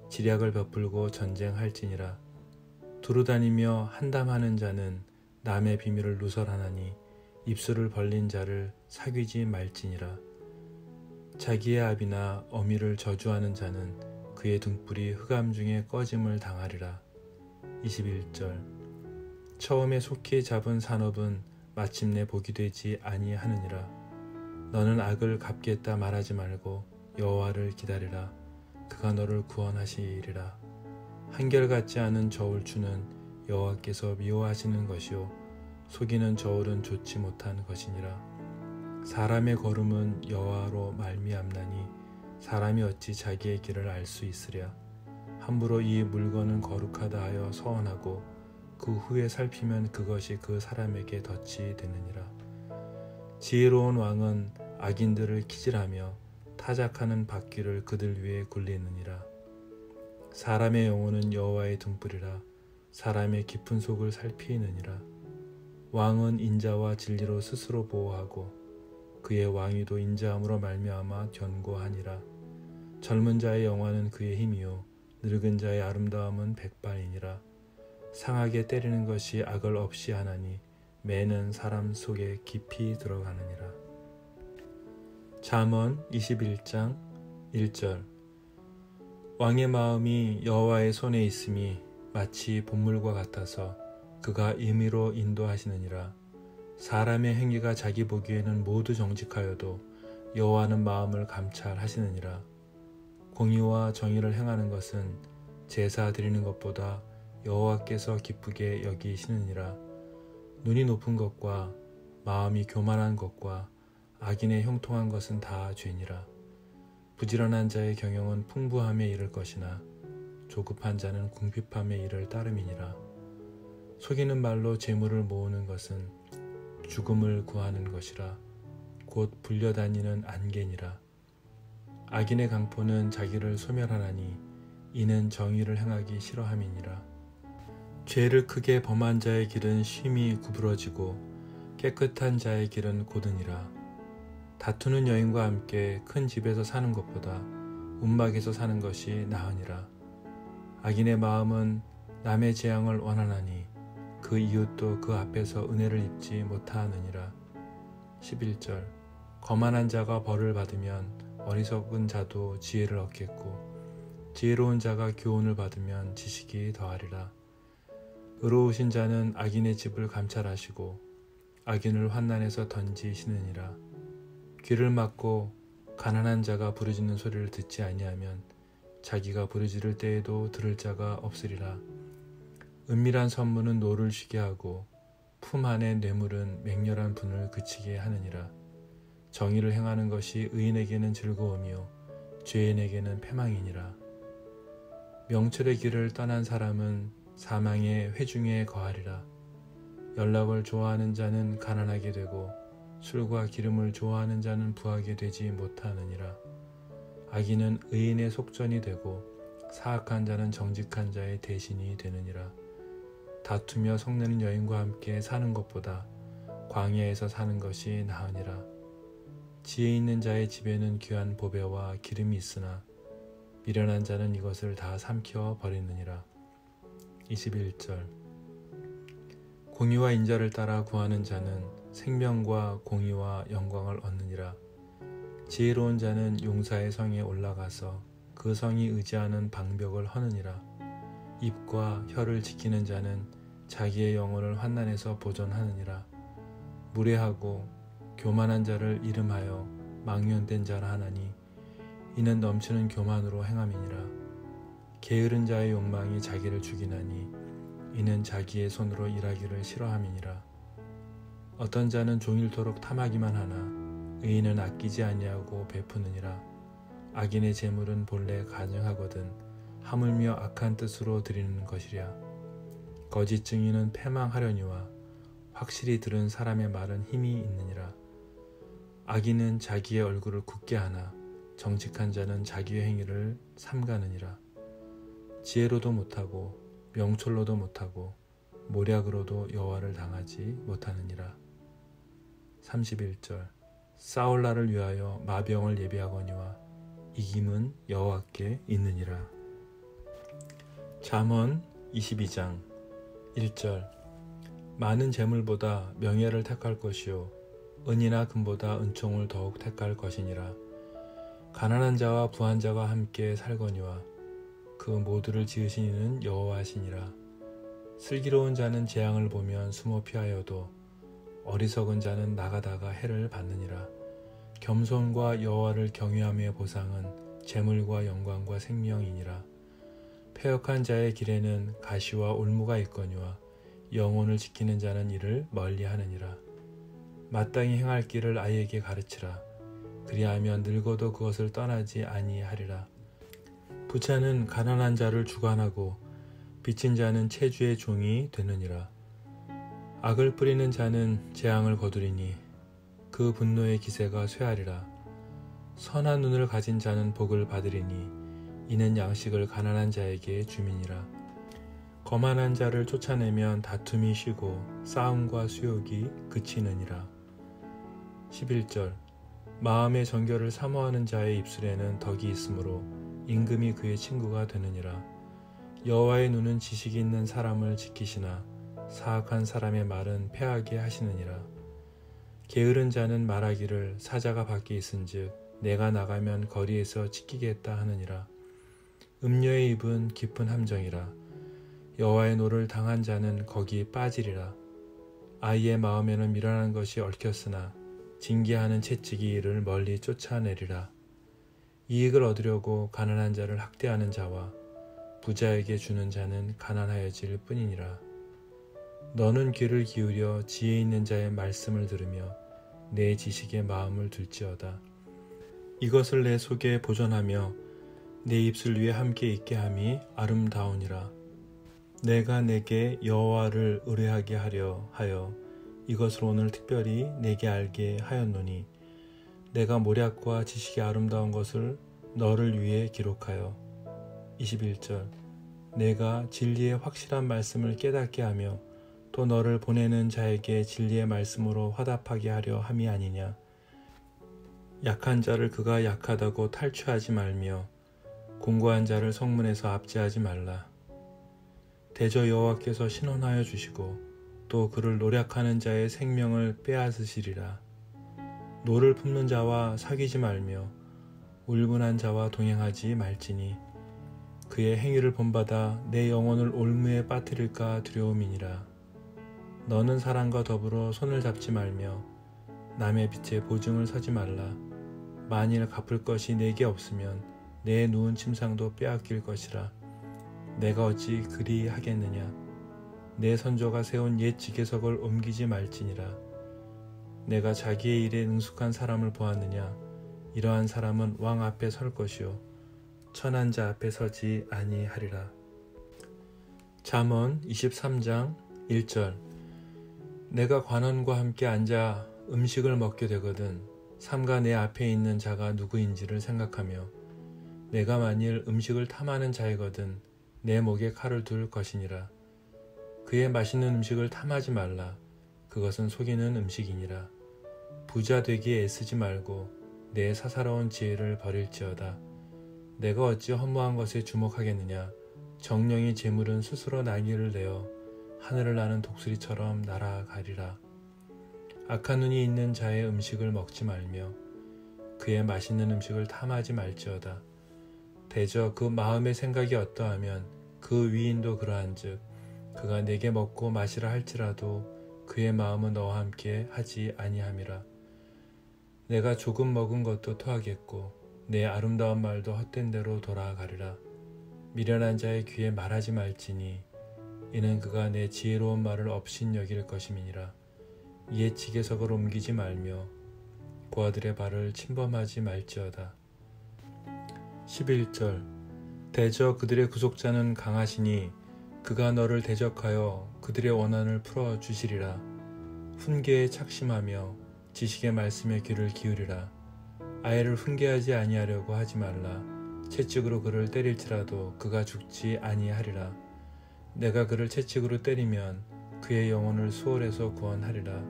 지략을 베풀고 전쟁할지니라. 두루다니며 한담하는 자는 남의 비밀을 누설하나니 입술을 벌린 자를 사귀지 말지니라. 자기의 아비나 어미를 저주하는 자는 그의 등불이 흑암 중에 꺼짐을 당하리라. 21절. 처음에 속히 잡은 산업은 마침내 복이 되지 아니하느니라. 너는 악을 갚겠다 말하지 말고 여호와를 기다리라. 그가 너를 구원하시리라. 한결같지 않은 저울추는 여호와께서 미워하시는 것이요 속이는 저울은 좋지 못한 것이니라. 사람의 걸음은 여호와로 말미암나니 사람이 어찌 자기의 길을 알 수 있으랴. 함부로 이 물건은 거룩하다 하여 서원하고 그 후에 살피면 그것이 그 사람에게 덫이 되느니라. 지혜로운 왕은 악인들을 키질하며 타작하는 바퀴를 그들 위에 굴리느니라. 사람의 영혼은 여호와의 등불이라. 사람의 깊은 속을 살피느니라. 왕은 인자와 진리로 스스로 보호하고 그의 왕위도 인자함으로 말미암아 견고하니라. 젊은 자의 영화는 그의 힘이요 늙은 자의 아름다움은 백발이니라. 상하게 때리는 것이 악을 없이 하나니 매는 사람 속에 깊이 들어가느니라. 잠언 21장 1절. 왕의 마음이 여호와의 손에 있음이 마치 봇물과 같아서 그가 임의로 인도하시느니라. 사람의 행위가 자기 보기에는 모두 정직하여도 여호와는 마음을 감찰하시느니라. 공의와 정의를 행하는 것은 제사 드리는 것보다 여호와께서 기쁘게 여기시느니라. 눈이 높은 것과 마음이 교만한 것과 악인의 형통한 것은 다 죄니라. 부지런한 자의 경영은 풍부함에 이를 것이나 조급한 자는 궁핍함에 이를 따름이니라. 속이는 말로 재물을 모으는 것은 죽음을 구하는 것이라. 곧 불려다니는 안개니라. 악인의 강포는 자기를 소멸하나니 이는 정의를 행하기 싫어함이니라. 죄를 크게 범한 자의 길은 심히 구부러지고 깨끗한 자의 길은 고드니라. 다투는 여인과 함께 큰 집에서 사는 것보다 움막에서 사는 것이 나으니라. 악인의 마음은 남의 재앙을 원하나니 그 이웃도 그 앞에서 은혜를 입지 못하느니라. 11절. 거만한 자가 벌을 받으면 어리석은 자도 지혜를 얻겠고 지혜로운 자가 교훈을 받으면 지식이 더하리라. 의로우신 자는 악인의 집을 감찰하시고 악인을 환난에서 던지시느니라. 귀를 막고 가난한 자가 부르짖는 소리를 듣지 아니하면 자기가 부르짖을 때에도 들을 자가 없으리라. 은밀한 선문은 노를 쉬게 하고 품 안의 뇌물은 맹렬한 분을 그치게 하느니라. 정의를 행하는 것이 의인에게는 즐거움이요 죄인에게는 패망이니라. 명철의 길을 떠난 사람은 사망의 회중에 거하리라. 연락을 좋아하는 자는 가난하게 되고 술과 기름을 좋아하는 자는 부하게 되지 못하느니라. 악인은 의인의 속전이 되고 사악한 자는 정직한 자의 대신이 되느니라. 다투며 성내는 여인과 함께 사는 것보다 광야에서 사는 것이 나으니라. 지혜 있는 자의 집에는 귀한 보배와 기름이 있으나 미련한 자는 이것을 다 삼켜 버리느니라. 21절. 공의와 인자를 따라 구하는 자는 생명과 공의와 영광을 얻느니라. 지혜로운 자는 용사의 성에 올라가서 그 성이 의지하는 방벽을 허느니라. 입과 혀를 지키는 자는 자기의 영혼을 환난에서 보존하느니라. 무례하고 교만한 자를 이름하여 망령된 자라 하나니 이는 넘치는 교만으로 행함이니라. 게으른 자의 욕망이 자기를 죽이나니 이는 자기의 손으로 일하기를 싫어함이니라. 어떤 자는 종일토록 탐하기만 하나 의인은 아끼지 아니하고 베푸느니라. 악인의 재물은 본래 가증하거든 하물며 악한 뜻으로 드리는 것이랴. 거짓 증인은 패망하려니와 확실히 들은 사람의 말은 힘이 있느니라. 악인은 자기의 얼굴을 굳게 하나 정직한 자는 자기의 행위를 삼가느니라. 지혜로도 못하고 명철로도 못하고 모략으로도 여호와를 당하지 못하느니라. 31절. 싸울 날을 위하여 마병을 예비하거니와 이김은 여호와께 있느니라. 잠언 22장 1절. 많은 재물보다 명예를 택할 것이요 은이나 금보다 은총을 더욱 택할 것이니라. 가난한 자와 부한 자가 함께 살거니와 그 모두를 지으신 이는 여호와시니라. 슬기로운 자는 재앙을 보면 숨어 피하여도 어리석은 자는 나가다가 해를 받느니라. 겸손과 여호와를 경외함의 보상은 재물과 영광과 생명이니라. 패역한 자의 길에는 가시와 올무가 있거니와 영혼을 지키는 자는 이를 멀리하느니라. 마땅히 행할 길을 아이에게 가르치라. 그리하면 늙어도 그것을 떠나지 아니하리라. 부자는 가난한 자를 주관하고 빚진 자는 채주의 종이 되느니라. 악을 뿌리는 자는 재앙을 거두리니 그 분노의 기세가 쇠하리라. 선한 눈을 가진 자는 복을 받으리니 이는 양식을 가난한 자에게 주민이라. 거만한 자를 쫓아내면 다툼이 쉬고 싸움과 수욕이 그치느니라. 11절 마음의 정결을 사모하는 자의 입술에는 덕이 있으므로 임금이 그의 친구가 되느니라. 여호와의 눈은 지식이 있는 사람을 지키시나 사악한 사람의 말은 패하게 하시느니라. 게으른 자는 말하기를 사자가 밖에 있은즉 내가 나가면 거리에서 찢기겠다 하느니라. 음녀의 입은 깊은 함정이라. 여호와의 노를 당한 자는 거기 빠지리라. 아이의 마음에는 미련한 것이 얽혔으나 징계하는 채찍이 이를 멀리 쫓아내리라. 이익을 얻으려고 가난한 자를 학대하는 자와 부자에게 주는 자는 가난하여질 뿐이니라. 너는 귀를 기울여 지혜 있는 자의 말씀을 들으며 내 지식에 마음을 둘지어다. 이것을 내 속에 보존하며 내 입술 위에 함께 있게 함이 아름다우니라. 내가 내게 여호와를 의뢰하게 하려 하여 이것을 오늘 특별히 내게 알게 하였노니 내가 모략과 지식이 아름다운 것을 너를 위해 기록하여 21절 내가 진리의 확실한 말씀을 깨닫게 하며 또 너를 보내는 자에게 진리의 말씀으로 화답하게 하려 함이 아니냐. 약한 자를 그가 약하다고 탈취하지 말며 공고한 자를 성문에서 압제하지 말라. 대저 여호와께서 신원하여 주시고 또 그를 노략하는 자의 생명을 빼앗으시리라. 노를 품는 자와 사귀지 말며 울분한 자와 동행하지 말지니 그의 행위를 본받아 내 영혼을 올무에 빠뜨릴까 두려움이니라. 너는 사람과 더불어 손을 잡지 말며 남의 빛에 보증을 서지 말라. 만일 갚을 것이 내게 없으면 내 누운 침상도 빼앗길 것이라. 내가 어찌 그리 하겠느냐. 내 선조가 세운 옛 지계석을 옮기지 말지니라. 내가 자기의 일에 능숙한 사람을 보았느냐. 이러한 사람은 왕 앞에 설 것이요 천한 자 앞에 서지 아니하리라. 잠언 23장 1절 내가 관원과 함께 앉아 음식을 먹게 되거든 삼가 내 앞에 있는 자가 누구인지를 생각하며 내가 만일 음식을 탐하는 자이거든 내 목에 칼을 둘 것이니라. 그의 맛있는 음식을 탐하지 말라. 그것은 속이는 음식이니라. 부자 되기에 애쓰지 말고 내 사사로운 지혜를 버릴지어다. 내가 어찌 허무한 것에 주목하겠느냐. 정령의 재물은 스스로 날개를 내어 하늘을 나는 독수리처럼 날아가리라. 악한 눈이 있는 자의 음식을 먹지 말며 그의 맛있는 음식을 탐하지 말지어다. 대저 그 마음의 생각이 어떠하면 그 위인도 그러한즉 그가 내게 먹고 마시라 할지라도 그의 마음은 너와 함께 하지 아니함이라. 내가 조금 먹은 것도 토하겠고 내 아름다운 말도 헛된 대로 돌아가리라. 미련한 자의 귀에 말하지 말지니 이는 그가 내 지혜로운 말을 업신여길 것임이니라. 이에 지계석을 옮기지 말며 고아들의 발을 침범하지 말지어다. 11절 대저 그들의 구속자는 강하시니 그가 너를 대적하여 그들의 원한을 풀어주시리라. 훈계에 착심하며 지식의 말씀에 귀를 기울이라. 아이를 훈계하지 아니하려고 하지 말라. 채찍으로 그를 때릴지라도 그가 죽지 아니하리라. 내가 그를 채찍으로 때리면 그의 영혼을 수월에서 구원하리라.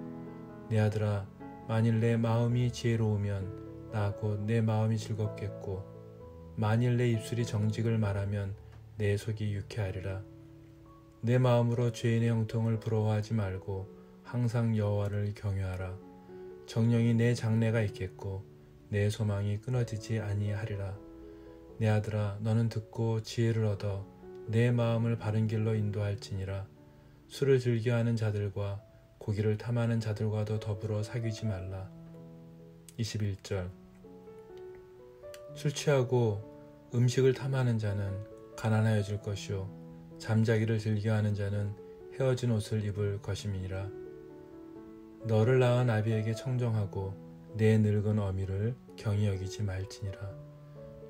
내 아들아 만일 내 마음이 지혜로우면 나 곧 내 마음이 즐겁겠고 만일 내 입술이 정직을 말하면 내 속이 유쾌하리라. 내 마음으로 죄인의 형통을 부러워하지 말고 항상 여호와를 경외하라. 정령이 내 장래가 있겠고 내 소망이 끊어지지 아니하리라. 내 아들아 너는 듣고 지혜를 얻어 내 마음을 바른 길로 인도할지니라. 술을 즐겨하는 자들과 고기를 탐하는 자들과도 더불어 사귀지 말라. 21절 술 취하고 음식을 탐하는 자는 가난하여질 것이요 잠자기를 즐겨하는 자는 헤어진 옷을 입을 것임이니라. 너를 낳은 아비에게 청정하고 내 늙은 어미를 경히 여기지 말지니라.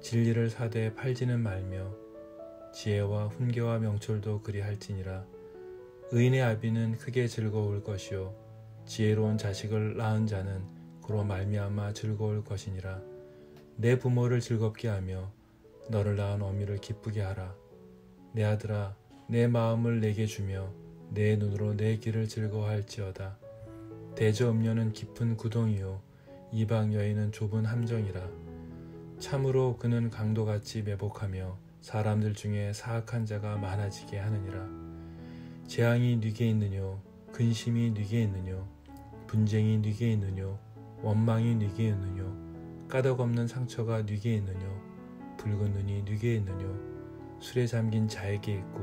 진리를 사되 팔지는 말며 지혜와 훈계와 명철도 그리할지니라. 의인의 아비는 크게 즐거울 것이요 지혜로운 자식을 낳은 자는 그로 말미암아 즐거울 것이니라. 내 부모를 즐겁게 하며 너를 낳은 어미를 기쁘게 하라. 내 아들아, 내 마음을 내게 주며 내 눈으로 내 길을 즐거워할지어다. 대저 음녀는 깊은 구덩이요 이방 여인은 좁은 함정이라. 참으로 그는 강도같이 매복하며 사람들 중에 사악한 자가 많아지게 하느니라. 재앙이 네게 있느뇨 근심이 네게 있느뇨 분쟁이 네게 있느뇨 원망이 네게 있느뇨 까닭없는 상처가 네게 있느뇨 붉은 눈이 네게 있느뇨 술에 잠긴 자에게 있고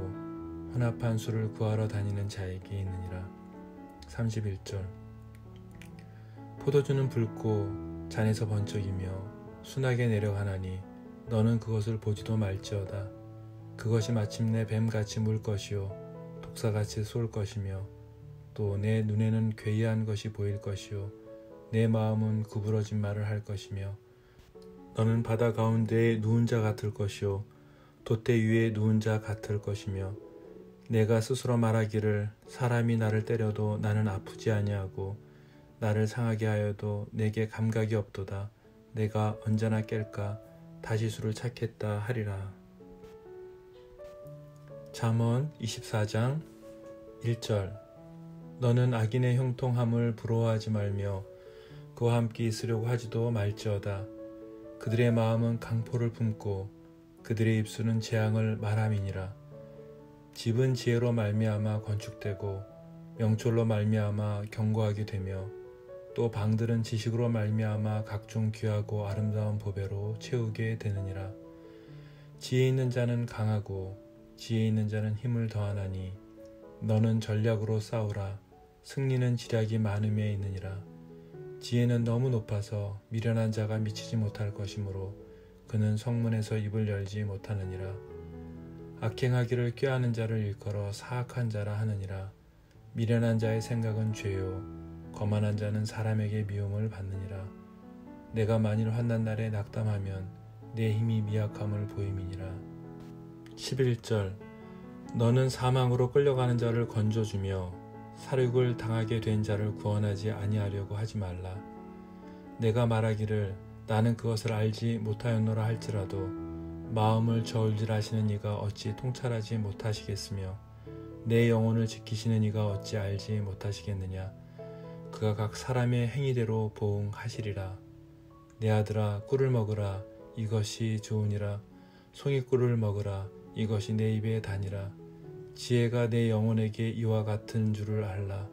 혼합한 술을 구하러 다니는 자에게 있느니라. 31절 포도주는 붉고 잔에서 번쩍이며 순하게 내려가나니 너는 그것을 보지도 말지어다. 그것이 마침내 뱀같이 물 것이요 독사같이 쏠 것이며 또 내 눈에는 괴이한 것이 보일 것이요 내 마음은 구부러진 말을 할 것이며 너는 바다 가운데에 누운 자 같을 것이요 돛대 위에 누운 자 같을 것이며 내가 스스로 말하기를 사람이 나를 때려도 나는 아프지 아니하고 나를 상하게 하여도 내게 감각이 없도다. 내가 언제나 깰까 다시 수를 찾겠다 하리라. 잠언 24장 1절 너는 악인의 형통함을 부러워하지 말며 그와 함께 있으려고 하지도 말지어다. 그들의 마음은 강포를 품고 그들의 입술은 재앙을 말함이니라. 집은 지혜로 말미암아 건축되고 명철로 말미암아 견고하게 되며 또 방들은 지식으로 말미암아 각종 귀하고 아름다운 보배로 채우게 되느니라. 지혜 있는 자는 강하고 지혜 있는 자는 힘을 더하나니 너는 전략으로 싸우라. 승리는 지략이 많음에 있느니라. 지혜는 너무 높아서 미련한 자가 미치지 못할 것이므로 그는 성문에서 입을 열지 못하느니라. 악행하기를 꾀하는 자를 일컬어 사악한 자라 하느니라. 미련한 자의 생각은 죄요 거만한 자는 사람에게 미움을 받느니라. 내가 만일 환난 날에 낙담하면 내 힘이 미약함을 보임이니라. 11절 너는 사망으로 끌려가는 자를 건져주며 살육을 당하게 된 자를 구원하지 아니하려고 하지 말라. 내가 말하기를 나는 그것을 알지 못하였노라 할지라도 마음을 저울질하시는 이가 어찌 통찰하지 못하시겠으며 내 영혼을 지키시는 이가 어찌 알지 못하시겠느냐. 그가 각 사람의 행위대로 보응하시리라. 내 아들아 꿀을 먹으라. 이것이 좋으니라. 송이꿀을 먹으라. 이것이 내 입에 다니라. 지혜가 내 영혼에게 이와 같은 줄을 알라.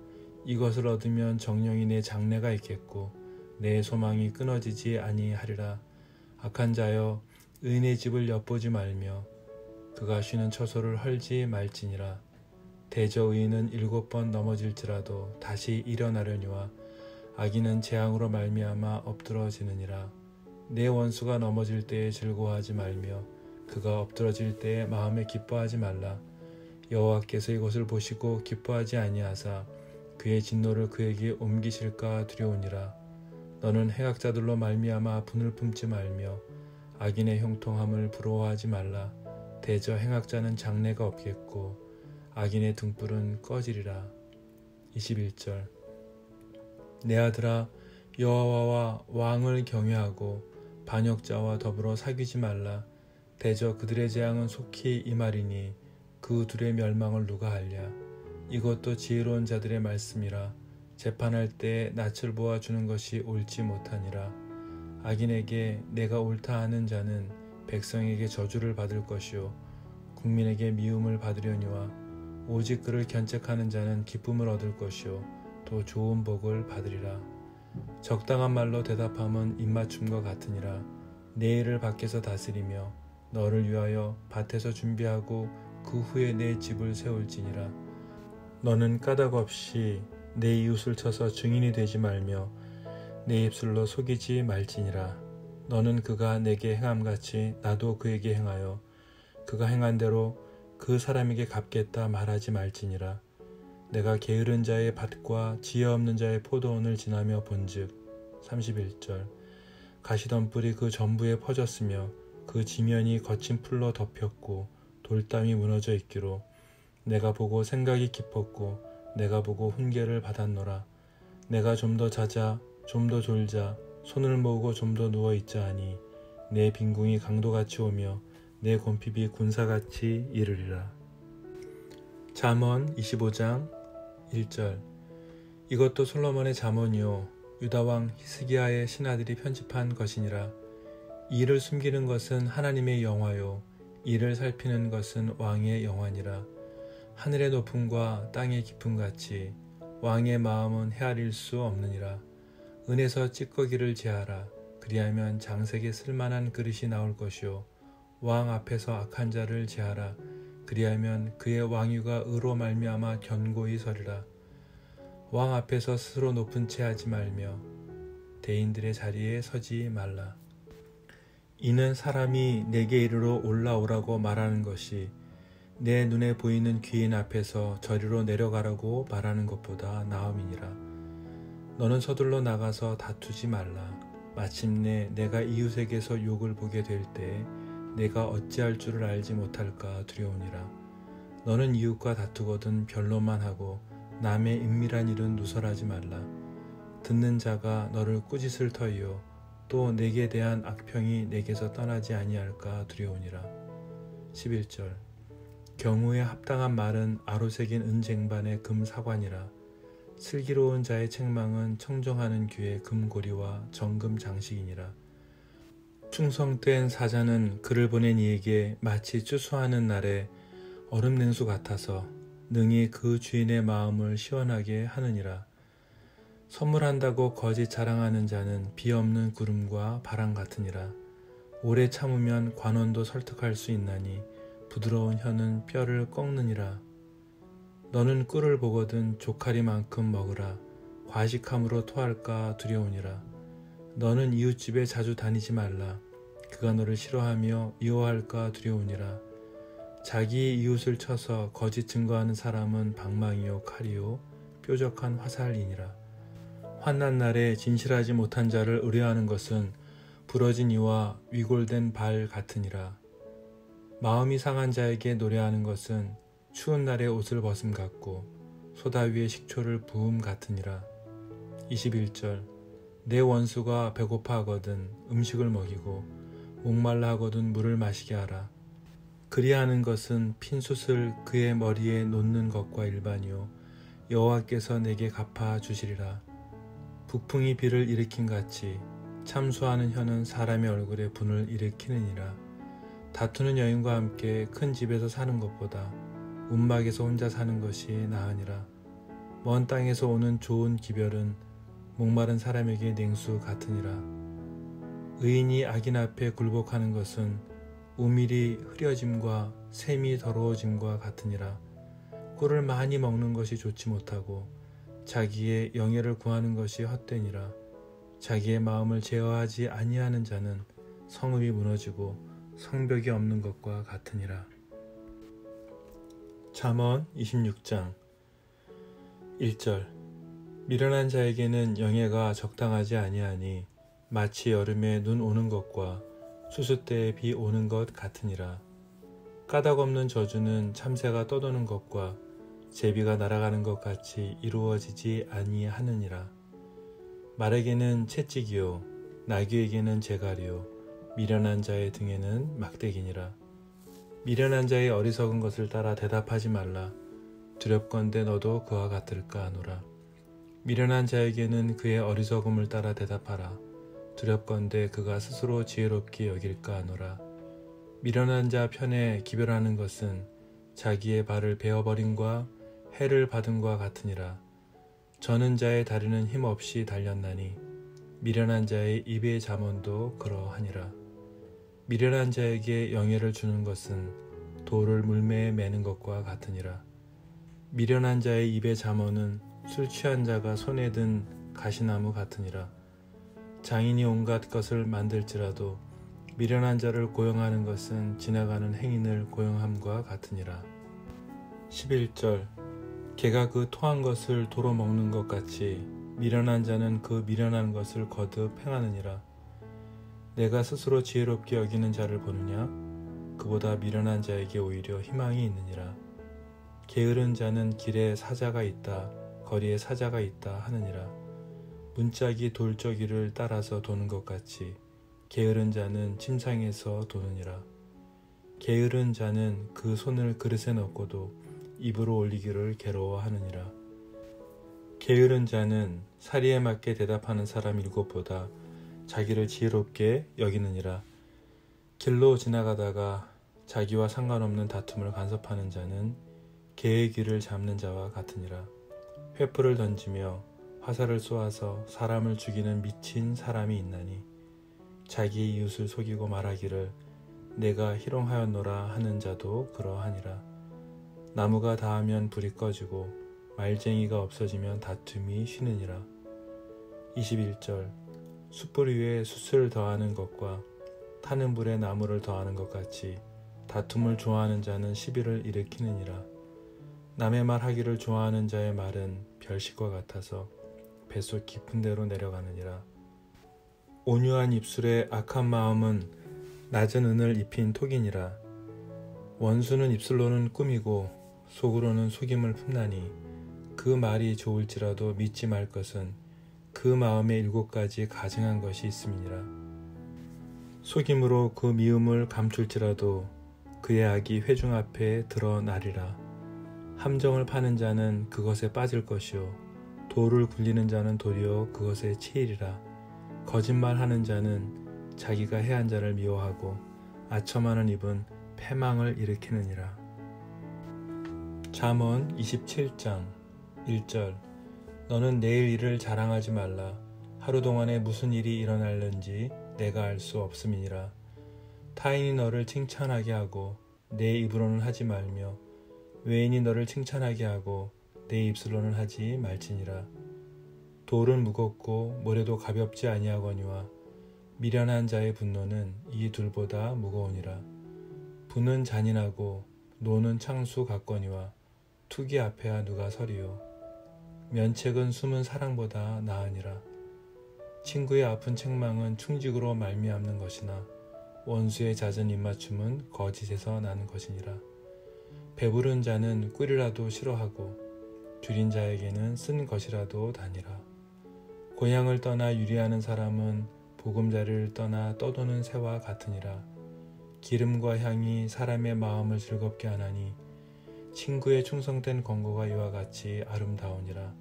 이것을 얻으면 정령이 내 장래가 있겠고 내 소망이 끊어지지 아니하리라. 악한 자여 의인의 집을 엿보지 말며 그가 쉬는 처소를 헐지 말지니라. 대저 의인은 7번 넘어질지라도 다시 일어나려니와 악인은 재앙으로 말미암아 엎드러지느니라. 내 원수가 넘어질 때에 즐거워하지 말며 그가 엎드러질 때에 마음에 기뻐하지 말라. 여호와께서 이것을 보시고 기뻐하지 아니하사 그의 진노를 그에게 옮기실까 두려우니라. 너는 행악자들로 말미암아 분을 품지 말며 악인의 형통함을 부러워하지 말라. 대저 행악자는 장래가 없겠고 악인의 등불은 꺼지리라. 21절 내 아들아 여호와와 왕을 경외하고 반역자와 더불어 사귀지 말라. 대저 그들의 재앙은 속히 임하리니 그 둘의 멸망을 누가 알랴. 이것도 지혜로운 자들의 말씀이라. 재판할 때에 낯을 보아주는 것이 옳지 못하니라. 악인에게 내가 옳다 하는 자는 백성에게 저주를 받을 것이요 국민에게 미움을 받으려니와 오직 그를 견책하는 자는 기쁨을 얻을 것이요 또 좋은 복을 받으리라. 적당한 말로 대답함은 입맞춤과 같으니라. 내 일을 밖에서 다스리며 너를 위하여 밭에서 준비하고 그 후에 내 집을 세울지니라. 너는 까닭 없이 내 이웃을 쳐서 증인이 되지 말며 내 입술로 속이지 말지니라. 너는 그가 내게 행함같이 나도 그에게 행하여 그가 행한 대로 그 사람에게 갚겠다 말하지 말지니라. 내가 게으른 자의 밭과 지혜 없는 자의 포도원을 지나며 본즉 31절 가시덤불이 그 전부에 퍼졌으며 그 지면이 거친 풀로 덮였고 돌담이 무너져 있기로 내가 보고 생각이 깊었고 내가 보고 훈계를 받았노라. 내가 좀 더 자자 좀 더 졸자 손을 모으고 좀 더 누워 있자 하니 내 빈궁이 강도같이 오며 내 곰핍이 군사같이 이르리라. 잠언 25장 1절. 이것도 솔로몬의 잠언이요 유다왕 히스기야의 신하들이 편집한 것이니라. 이를 숨기는 것은 하나님의 영화요 이를 살피는 것은 왕의 영화니라. 하늘의 높음과 땅의 깊음같이 왕의 마음은 헤아릴 수 없느니라. 은에서 찌꺼기를 제하라. 그리하면 장색에 쓸만한 그릇이 나올 것이요 왕 앞에서 악한 자를 제하라. 그리하면 그의 왕위가 의로 말미암아 견고히 서리라. 왕 앞에서 스스로 높은 채 하지 말며 대인들의 자리에 서지 말라. 이는 사람이 내게 이르러 올라오라고 말하는 것이 내 눈에 보이는 귀인 앞에서 저리로 내려가라고 말하는 것보다 나음이니라. 너는 서둘러 나가서 다투지 말라. 마침내 내가 이웃에게서 욕을 보게 될 때에 내가 어찌할 줄을 알지 못할까 두려우니라. 너는 이웃과 다투거든 변론만 하고 남의 은밀한 일은 누설하지 말라. 듣는 자가 너를 꾸짖을 터이요 또 내게 대한 악평이 내게서 떠나지 아니할까 두려우니라. 11절. 경우에 합당한 말은 아로새긴 은쟁반의 금사관이라. 슬기로운 자의 책망은 청정하는 귀의 금고리와 정금 장식이니라. 충성된 사자는 그를 보낸 이에게 마치 추수하는 날에 얼음 냉수 같아서 능히 그 주인의 마음을 시원하게 하느니라. 선물한다고 거짓 자랑하는 자는 비 없는 구름과 바람 같으니라. 오래 참으면 관원도 설득할 수 있나니 부드러운 혀는 뼈를 꺾느니라. 너는 꿀을 보거든 조카리만큼 먹으라. 과식함으로 토할까 두려우니라. 너는 이웃집에 자주 다니지 말라. 그가 너를 싫어하며 미워할까 두려우니라. 자기 이웃을 쳐서 거짓 증거하는 사람은 방망이요 칼이요 뾰족한 화살이니라. 환난 날에 진실하지 못한 자를 의뢰하는 것은 부러진 이와 위골된 발 같으니라. 마음이 상한 자에게 노래하는 것은 추운 날에 옷을 벗음 같고 소다 위에 식초를 부음 같으니라. 21절. 내 원수가 배고파 하거든 음식을 먹이고 목말라 하거든 물을 마시게 하라. 그리하는 것은 핀숯을 그의 머리에 놓는 것과 일반이요 여호와께서 내게 갚아 주시리라. 북풍이 비를 일으킨 같이 참수하는 혀는 사람의 얼굴에 분을 일으키느니라. 다투는 여인과 함께 큰 집에서 사는 것보다 움막에서 혼자 사는 것이 나으니라. 먼 땅에서 오는 좋은 기별은 목마른 사람에게 냉수 같으니라. 의인이 악인 앞에 굴복하는 것은 우밀이 흐려짐과 샘이 더러워짐과 같으니라. 꿀을 많이 먹는 것이 좋지 못하고 자기의 영예를 구하는 것이 헛되니라. 자기의 마음을 제어하지 아니하는 자는 성읍이 무너지고 성벽이 없는 것과 같으니라. 잠언 26장 1절. 미련한 자에게는 영예가 적당하지 아니하니 마치 여름에 눈 오는 것과 수수 때에 비 오는 것 같으니라. 까닭 없는 저주는 참새가 떠도는 것과 제비가 날아가는 것 같이 이루어지지 아니하느니라. 말에게는 채찍이요 나귀에게는 재갈이요 미련한 자의 등에는 막대기니라. 미련한 자의 어리석은 것을 따라 대답하지 말라. 두렵건대 너도 그와 같을까 하노라. 미련한 자에게는 그의 어리석음을 따라 대답하라. 두렵건대 그가 스스로 지혜롭게 여길까 하노라. 미련한 자 편에 기별하는 것은 자기의 발을 베어버림과 해를 받음과 같으니라. 저는 자의 다리는 힘없이 달렸나니 미련한 자의 입의 잠언도 그러하니라. 미련한 자에게 영예를 주는 것은 돌을 물매에 매는 것과 같으니라. 미련한 자의 입의 잠언은 술 취한 자가 손에 든 가시나무 같으니라. 장인이 온갖 것을 만들지라도 미련한 자를 고용하는 것은 지나가는 행인을 고용함과 같으니라. 11절. 개가 그 토한 것을 도로 먹는 것 같이 미련한 자는 그 미련한 것을 거듭 행하느니라. 내가 스스로 지혜롭게 여기는 자를 보느냐? 그보다 미련한 자에게 오히려 희망이 있느니라. 게으른 자는 길에 사자가 있다, 거리에 사자가 있다 하느니라. 문짝이 돌저귀를 따라서 도는 것 같이 게으른 자는 침상에서 도느니라. 게으른 자는 그 손을 그릇에 넣고도 입으로 올리기를 괴로워하느니라. 게으른 자는 사리에 맞게 대답하는 사람 7보다 자기를 지혜롭게 여기느니라. 길로 지나가다가 자기와 상관없는 다툼을 간섭하는 자는 개의 귀를 잡는 자와 같으니라. 횃불을 던지며 화살을 쏘아서 사람을 죽이는 미친 사람이 있나니 자기 이웃을 속이고 말하기를 내가 희롱하였노라 하는 자도 그러하니라. 나무가 닿으면 불이 꺼지고 말쟁이가 없어지면 다툼이 쉬느니라. 21절 숯불 위에 숯을 더하는 것과 타는 불에 나무를 더하는 것 같이 다툼을 좋아하는 자는 시비를 일으키느니라. 남의 말 하기를 좋아하는 자의 말은 별식과 같아서 뱃속 깊은 데로 내려가느니라. 온유한 입술에 악한 마음은 낮은 은을 입힌 톡이니라. 원수는 입술로는 꾸미고 속으로는 속임을 품나니 그 말이 좋을지라도 믿지 말 것은 그 마음에 7가지 가증한 것이 있음이니라. 속임으로 그 미움을 감출지라도 그의 악이 회중 앞에 드러나리라. 함정을 파는 자는 그것에 빠질 것이요 돌을 굴리는 자는 도리어 그것에 치이리라. 거짓말하는 자는 자기가 해한 자를 미워하고 아첨하는 입은 패망을 일으키느니라. 잠언 27장 1절 너는 내일 일을 자랑하지 말라. 하루 동안에 무슨 일이 일어날는지 내가 알 수 없음이니라. 타인이 너를 칭찬하게 하고 내 입으로는 하지 말며 외인이 너를 칭찬하게 하고 내 입술로는 하지 말지니라. 돌은 무겁고 모래도 가볍지 아니하거니와 미련한 자의 분노는 이 둘보다 무거우니라. 분은 잔인하고 노는 창수 같거니와 투기 앞에야 누가 서리요. 면책은 숨은 사랑보다 나으니라. 친구의 아픈 책망은 충직으로 말미암는 것이나 원수의 잦은 입맞춤은 거짓에서 나는 것이니라. 배부른 자는 꿀이라도 싫어하고 줄인 자에게는 쓴 것이라도 다니라. 고향을 떠나 유리하는 사람은 보금자리를 떠나 떠도는 새와 같으니라. 기름과 향이 사람의 마음을 즐겁게 하나니 친구의 충성된 권고가 이와 같이 아름다우니라.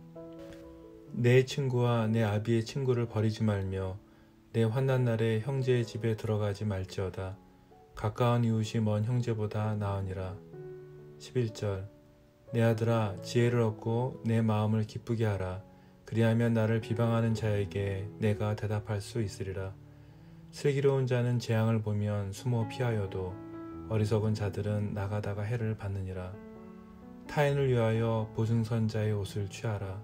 내 친구와 내 아비의 친구를 버리지 말며 내 환난 날에 형제의 집에 들어가지 말지어다. 가까운 이웃이 먼 형제보다 나으니라. 11절 내 아들아 지혜를 얻고 내 마음을 기쁘게 하라. 그리하면 나를 비방하는 자에게 내가 대답할 수 있으리라. 슬기로운 자는 재앙을 보면 숨어 피하여도 어리석은 자들은 나가다가 해를 받느니라. 타인을 위하여 보증선자의 옷을 취하라.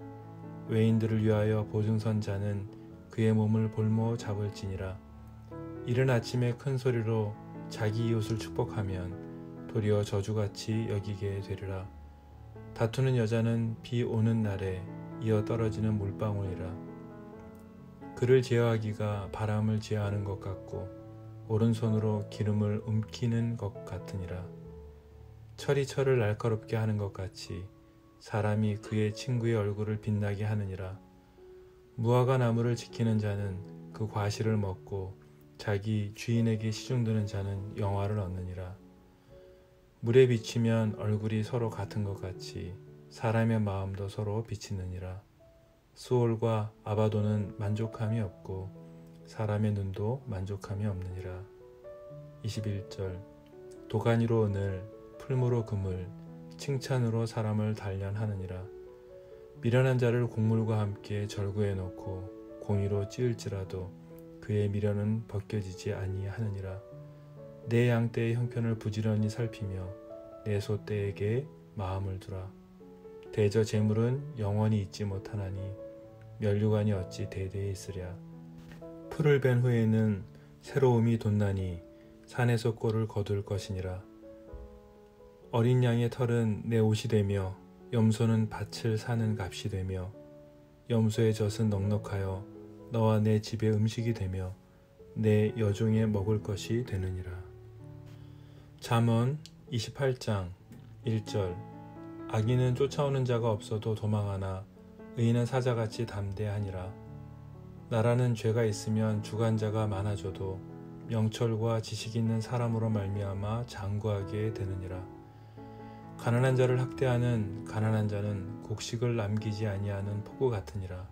외인들을 위하여 보증선자는 그의 몸을 볼모 잡을지니라. 이른 아침에 큰 소리로 자기 이웃을 축복하면 도리어 저주같이 여기게 되리라. 다투는 여자는 비 오는 날에 이어 떨어지는 물방울이라. 그를 제어하기가 바람을 제어하는 것 같고 오른손으로 기름을 움키는 것 같으니라. 철이 철을 날카롭게 하는 것 같이 사람이 그의 친구의 얼굴을 빛나게 하느니라. 무화과 나무를 지키는 자는 그 과실을 먹고 자기 주인에게 시중드는 자는 영화를 얻느니라. 물에 비치면 얼굴이 서로 같은 것 같이 사람의 마음도 서로 비치느니라. 수올과 아바도는 만족함이 없고 사람의 눈도 만족함이 없느니라. 21절 도가니로 은을 풀무로 금을 칭찬으로 사람을 단련하느니라. 미련한 자를 곡물과 함께 절구해 놓고 공의로 찌을지라도 그의 미련은 벗겨지지 아니하느니라. 내 양떼의 형편을 부지런히 살피며 내 소떼에게 마음을 두라. 대저 재물은 영원히 잊지 못하나니 면류관이 어찌 대대에 있으랴. 풀을 벤 후에는 새로움이 돋나니 산에서 꼴을 거둘 것이니라. 어린 양의 털은 내 옷이 되며 염소는 밭을 사는 값이 되며 염소의 젖은 넉넉하여 너와 내 집의 음식이 되며 내 여종의 먹을 것이 되느니라. 잠언 28장 1절. 악인은 쫓아오는 자가 없어도 도망하나 의인은 사자같이 담대하니라. 나라는 죄가 있으면 주관자가 많아져도 명철과 지식 있는 사람으로 말미암아 장구하게 되느니라. 가난한 자를 학대하는 가난한 자는 곡식을 남기지 아니하는 폭우 같으니라.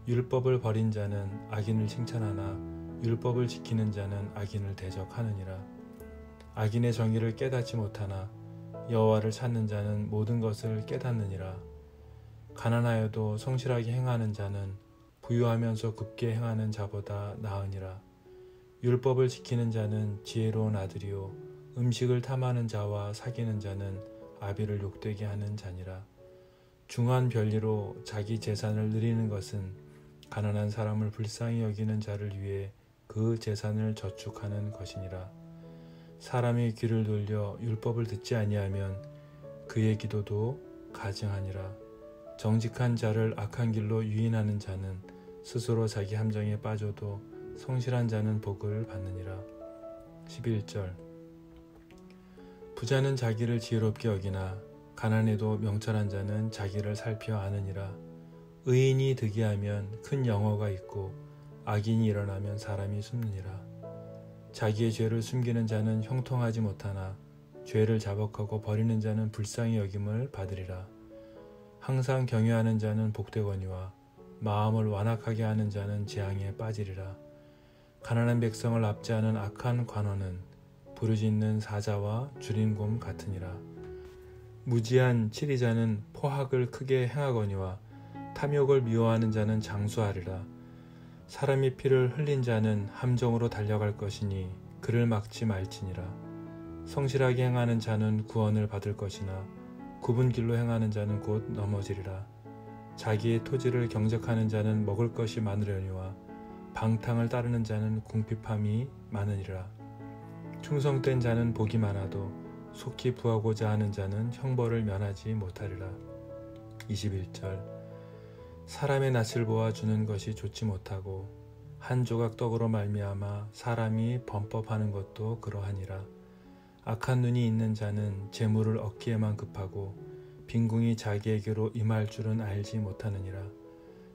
율법을 버린 자는 악인을 칭찬하나 율법을 지키는 자는 악인을 대적하느니라. 악인의 정의를 깨닫지 못하나 여호와를 찾는 자는 모든 것을 깨닫느니라. 가난하여도 성실하게 행하는 자는 부유하면서 굽게 행하는 자보다 나으니라. 율법을 지키는 자는 지혜로운 아들이요 음식을 탐하는 자와 사귀는 자는 아비를 욕되게 하는 자니라. 중한 별리로 자기 재산을 누리는 것은 가난한 사람을 불쌍히 여기는 자를 위해 그 재산을 저축하는 것이니라. 사람의 귀를 돌려 율법을 듣지 아니하면 그의 기도도 가증하니라. 정직한 자를 악한 길로 유인하는 자는 스스로 자기 함정에 빠져도 성실한 자는 복을 받느니라. 11절. 부자는 자기를 지혜롭게 여기나 가난해도 명철한 자는 자기를 살펴 아느니라. 의인이 득이하면 큰 영어가 있고 악인이 일어나면 사람이 숨느니라. 자기의 죄를 숨기는 자는 형통하지 못하나 죄를 자복하고 버리는 자는 불쌍히 여김을 받으리라. 항상 경외하는 자는 복되거니와 마음을 완악하게 하는 자는 재앙에 빠지리라. 가난한 백성을 압제하는 악한 관원은 부르짖는 사자와 줄임곰 같으니라. 무지한 치리자는 포학을 크게 행하거니와 탐욕을 미워하는 자는 장수하리라. 사람의 피를 흘린 자는 함정으로 달려갈 것이니 그를 막지 말지니라. 성실하게 행하는 자는 구원을 받을 것이나 굽은 길로 행하는 자는 곧 넘어지리라. 자기의 토지를 경작하는 자는 먹을 것이 많으려니와 방탕을 따르는 자는 궁핍함이 많으니라. 충성된 자는 복이 많아도 속히 부하고자 하는 자는 형벌을 면하지 못하리라. 21절. 사람의 낯을 보아 주는 것이 좋지 못하고 한 조각 떡으로 말미암아 사람이 범법하는 것도 그러하니라. 악한 눈이 있는 자는 재물을 얻기에만 급하고 빈궁이 자기에게로 임할 줄은 알지 못하느니라.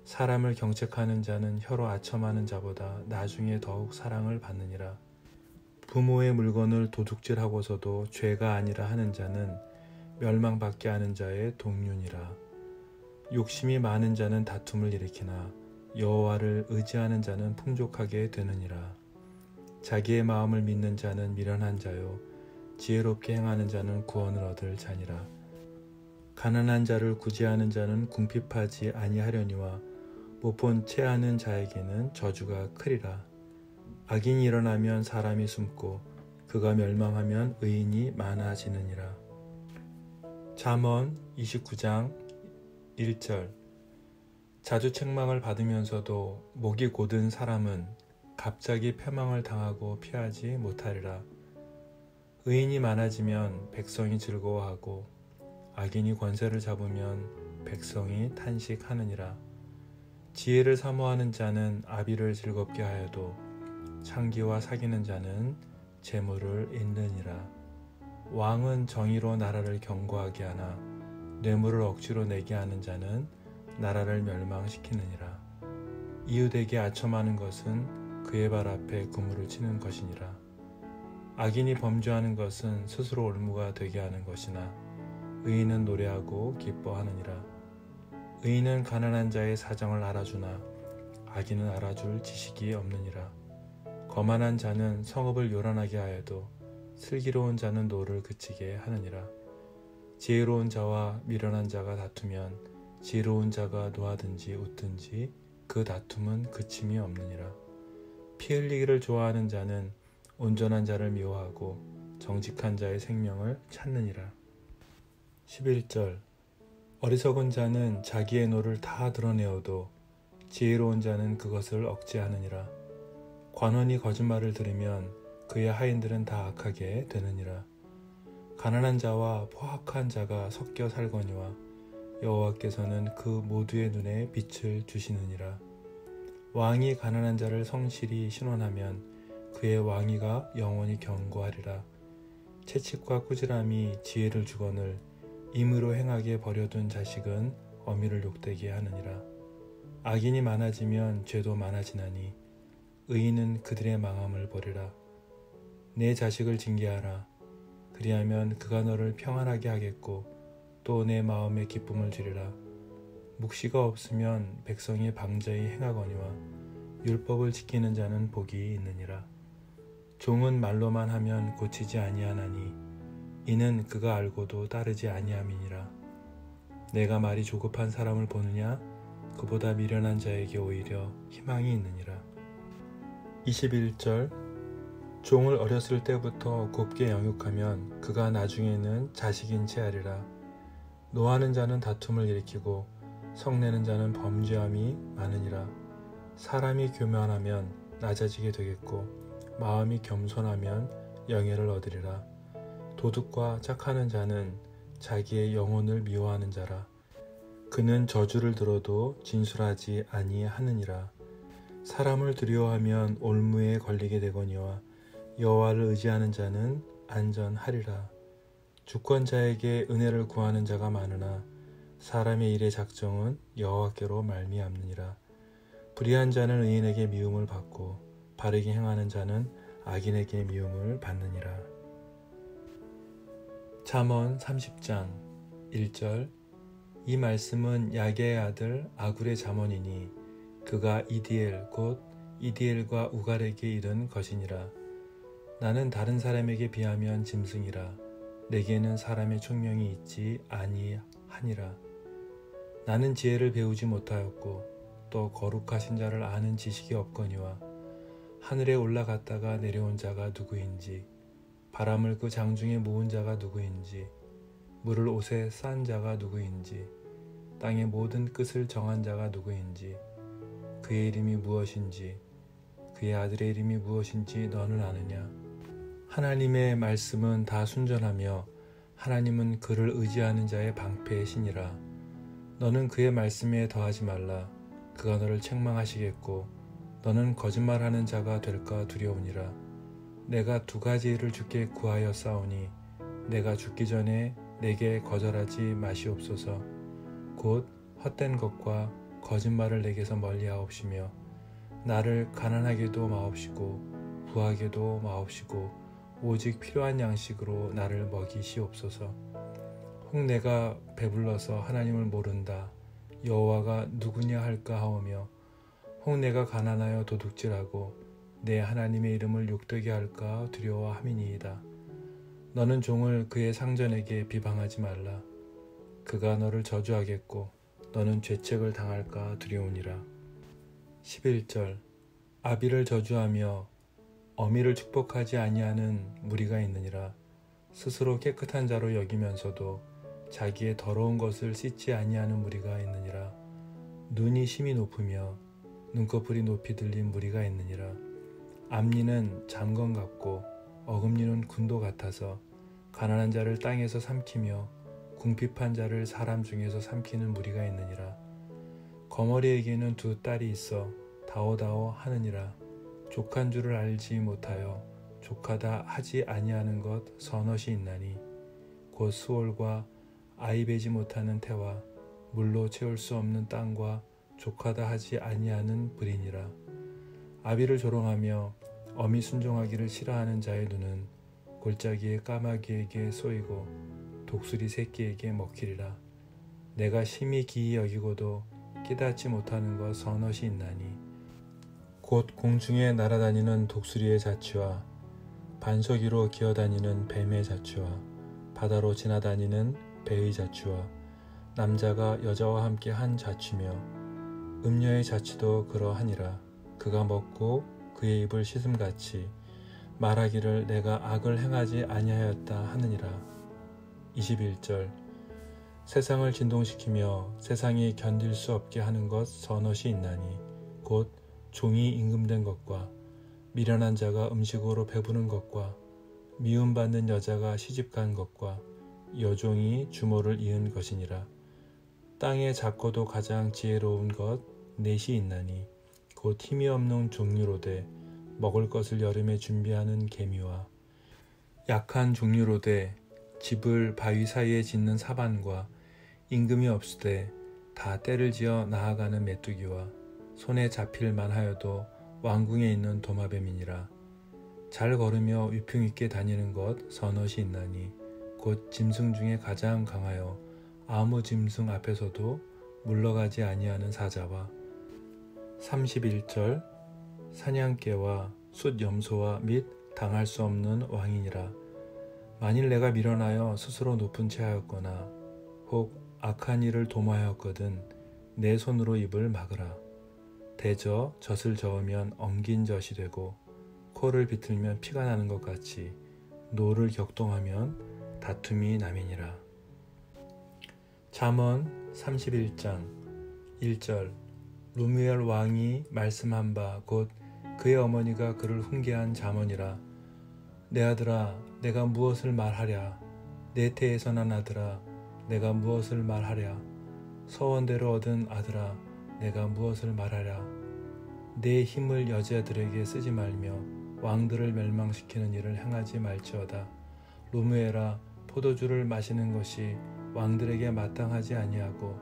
사람을 경책하는 자는 혀로 아첨하는 자보다 나중에 더욱 사랑을 받느니라. 부모의 물건을 도둑질하고서도 죄가 아니라 하는 자는 멸망받게 하는 자의 동륜이라. 욕심이 많은 자는 다툼을 일으키나 여호와를 의지하는 자는 풍족하게 되느니라. 자기의 마음을 믿는 자는 미련한 자요 지혜롭게 행하는 자는 구원을 얻을 자니라. 가난한 자를 구제하는 자는 궁핍하지 아니하려니와 못 본 채 하는 자에게는 저주가 크리라. 악인이 일어나면 사람이 숨고 그가 멸망하면 의인이 많아지느니라. 잠언 29장 1절. 자주 책망을 받으면서도 목이 곧은 사람은 갑자기 패망을 당하고 피하지 못하리라. 의인이 많아지면 백성이 즐거워하고 악인이 권세를 잡으면 백성이 탄식하느니라. 지혜를 사모하는 자는 아비를 즐겁게 하여도 창기와 사귀는 자는 재물을 잃느니라. 왕은 정의로 나라를 견고하게 하나 뇌물을 억지로 내게 하는 자는 나라를 멸망시키느니라. 이웃에게 아첨하는 것은 그의 발 앞에 그물을 치는 것이니라. 악인이 범죄하는 것은 스스로 올무가 되게 하는 것이나 의인은 노래하고 기뻐하느니라. 의인은 가난한 자의 사정을 알아주나 악인은 알아줄 지식이 없느니라. 거만한 자는 성읍을 요란하게 하여도 슬기로운 자는 노를 그치게 하느니라. 지혜로운 자와 미련한 자가 다투면 지혜로운 자가 노하든지 웃든지 그 다툼은 그침이 없느니라. 피 흘리기를 좋아하는 자는 온전한 자를 미워하고 정직한 자의 생명을 찾느니라. 11절. 어리석은 자는 자기의 노를 다 드러내어도 지혜로운 자는 그것을 억제하느니라. 관원이 거짓말을 들으면 그의 하인들은 다 악하게 되느니라. 가난한 자와 포학한 자가 섞여 살거니와 여호와께서는 그 모두의 눈에 빛을 주시느니라. 왕이 가난한 자를 성실히 신원하면 그의 왕위가 영원히 견고하리라. 채찍과 꾸지람이 지혜를 주거늘 임의로 행하게 버려둔 자식은 어미를 욕되게 하느니라. 악인이 많아지면 죄도 많아지나니 의인은 그들의 망함을 보리라. 내 자식을 징계하라. 그리하면 그가 너를 평안하게 하겠고 또 내 마음에 기쁨을 주리라. 묵시가 없으면 백성이 방자히 행하거니와 율법을 지키는 자는 복이 있느니라. 종은 말로만 하면 고치지 아니하나니 이는 그가 알고도 따르지 아니함이니라. 내가 말이 조급한 사람을 보느냐? 그보다 미련한 자에게 오히려 희망이 있느니라. 21절 종을 어렸을 때부터 곱게 영육하면 그가 나중에는 자식인 채 하리라. 노하는 자는 다툼을 일으키고 성내는 자는 범죄함이 많으니라. 사람이 교만하면 낮아지게 되겠고 마음이 겸손하면 영예를 얻으리라. 도둑과 착하는 자는 자기의 영혼을 미워하는 자라. 그는 저주를 들어도 진술하지 아니하느니라. 사람을 두려워하면 올무에 걸리게 되거니와 여호와를 의지하는 자는 안전하리라. 주권자에게 은혜를 구하는 자가 많으나 사람의 일의 작정은 여호와께로 말미암느니라. 불의한 자는 의인에게 미움을 받고 바르게 행하는 자는 악인에게 미움을 받느니라. 잠언 30장 1절 이 말씀은 야게의 아들 아굴의 잠언이니 그가 이디엘 곧 이디엘과 우갈에게 이른 것이니라. 나는 다른 사람에게 비하면 짐승이라. 내게는 사람의 총명이 있지 아니하니라. 나는 지혜를 배우지 못하였고 또 거룩하신 자를 아는 지식이 없거니와 하늘에 올라갔다가 내려온 자가 누구인지 바람을 그 장중에 모은 자가 누구인지 물을 옷에 싼 자가 누구인지 땅의 모든 끝을 정한 자가 누구인지 그의 이름이 무엇인지 그의 아들의 이름이 무엇인지 너는 아느냐? 하나님의 말씀은 다 순전하며 하나님은 그를 의지하는 자의 방패의 신이라. 너는 그의 말씀에 더하지 말라. 그가 너를 책망하시겠고 너는 거짓말하는 자가 될까 두려우니라. 내가 두 가지 일을 주께 구하여 싸우니 내가 죽기 전에 내게 거절하지 마시옵소서. 곧 헛된 것과 거짓말을 내게서 멀리하옵시며 나를 가난하게도 마옵시고 부하게도 마옵시고 오직 필요한 양식으로 나를 먹이시옵소서. 혹 내가 배불러서 하나님을 모른다 여호와가 누구냐 할까 하오며 혹 내가 가난하여 도둑질하고 내 하나님의 이름을 욕되게 할까 두려워함이니이다. 너는 종을 그의 상전에게 비방하지 말라. 그가 너를 저주하겠고 너는 죄책을 당할까 두려우니라. 11절 아비를 저주하며 어미를 축복하지 아니하는 무리가 있느니라. 스스로 깨끗한 자로 여기면서도 자기의 더러운 것을 씻지 아니하는 무리가 있느니라. 눈이 심히 높으며 눈꺼풀이 높이 들린 무리가 있느니라. 앞니는 잠건 같고 어금니는 군도 같아서 가난한 자를 땅에서 삼키며 궁핍한 자를 사람 중에서 삼키는 무리가 있느니라. 거머리에게는 두 딸이 있어 다오다오 하느니라. 족한 줄을 알지 못하여 족하다 하지 아니하는 것 서넛이 있나니 곧 수월과 아이 베지 못하는 태와 물로 채울 수 없는 땅과 족하다 하지 아니하는 불이니라. 아비를 조롱하며 어미 순종하기를 싫어하는 자의 눈은 골짜기의 까마귀에게 쏘이고 독수리 새끼에게 먹히리라. 내가 심히 기이 여기고도 깨닫지 못하는 것 서넛이 있나니 곧 공중에 날아다니는 독수리의 자취와 반석 위로 기어다니는 뱀의 자취와 바다로 지나다니는 배의 자취와 남자가 여자와 함께 한 자취며 음녀의 자취도 그러하니라. 그가 먹고 그의 입을 씻음같이 말하기를 내가 악을 행하지 아니하였다 하느니라. 21절 세상을 진동시키며 세상이 견딜 수 없게 하는 것 서넛이 있나니 곧 종이 임금된 것과 미련한 자가 음식으로 배부른 것과 미움받는 여자가 시집간 것과 여종이 주모를 이은 것이니라. 땅에 작고도 가장 지혜로운 것 넷이 있나니 곧 힘이 없는 종류로되 먹을 것을 여름에 준비하는 개미와 약한 종류로되 집을 바위 사이에 짓는 사반과 임금이 없으되 다 때를 지어 나아가는 메뚜기와 손에 잡힐 만하여도 왕궁에 있는 도마뱀이니라. 잘 걸으며 위풍 있게 다니는 것 서넛이 있나니 곧 짐승 중에 가장 강하여 아무 짐승 앞에서도 물러가지 아니하는 사자와 31절 사냥개와 숫염소와 및 당할 수 없는 왕이니라. 만일 내가 밀어나여 스스로 높은 채 하였거나 혹 악한 일을 도모하였거든 내 손으로 입을 막으라. 대저 젖을 저으면 엉긴 젖이 되고 코를 비틀면 피가 나는 것 같이 노를 격동하면 다툼이 남이니라. 잠언 31장 1절 루무엘 왕이 말씀한 바 곧 그의 어머니가 그를 훈계한 잠언이라. 내 아들아 내가 무엇을 말하랴. 내 태에서 난 아들아 내가 무엇을 말하랴. 서원대로 얻은 아들아 내가 무엇을 말하랴. 내 힘을 여자들에게 쓰지 말며 왕들을 멸망시키는 일을 행하지 말지어다. 루무엘아 포도주를 마시는 것이 왕들에게 마땅하지 아니하고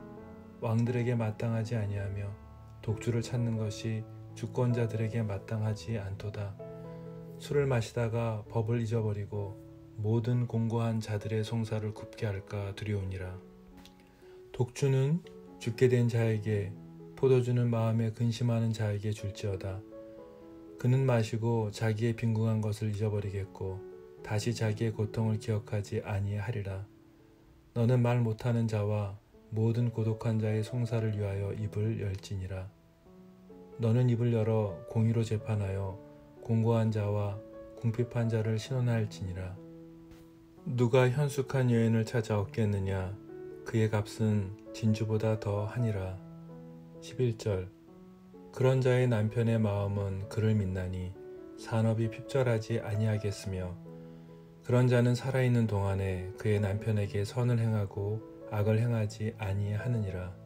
왕들에게 마땅하지 아니하며 독주를 찾는 것이 주권자들에게 마땅하지 않도다. 술을 마시다가 법을 잊어버리고 모든 공고한 자들의 송사를 굽게 할까 두려우니라. 독주는 죽게 된 자에게 포도주는 마음에 근심하는 자에게 줄지어다. 그는 마시고 자기의 빈궁한 것을 잊어버리겠고 다시 자기의 고통을 기억하지 아니하리라. 너는 말 못하는 자와 모든 고독한 자의 송사를 위하여 입을 열지니라. 너는 입을 열어 공의로 재판하여 공고한 자와 궁핍한 자를 신원할지니라. 누가 현숙한 여인을 찾아 얻겠느냐. 그의 값은 진주보다 더 하니라. 11절 그런 자의 남편의 마음은 그를 믿나니 산업이 핍절하지 아니하겠으며 그런 자는 살아있는 동안에 그의 남편에게 선을 행하고 악을 행하지 아니하느니라.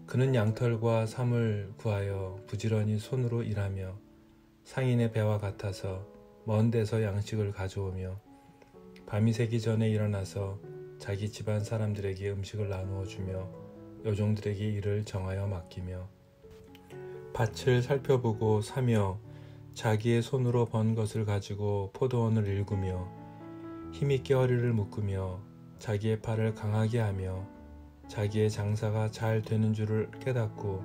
그는 양털과 삼을 구하여 부지런히 손으로 일하며 상인의 배와 같아서 먼 데서 양식을 가져오며 밤이 새기 전에 일어나서 자기 집안 사람들에게 음식을 나누어 주며 여종들에게 일을 정하여 맡기며 밭을 살펴보고 사며 자기의 손으로 번 것을 가지고 포도원을 일구며 힘있게 허리를 묶으며 자기의 팔을 강하게 하며 자기의 장사가 잘 되는 줄을 깨닫고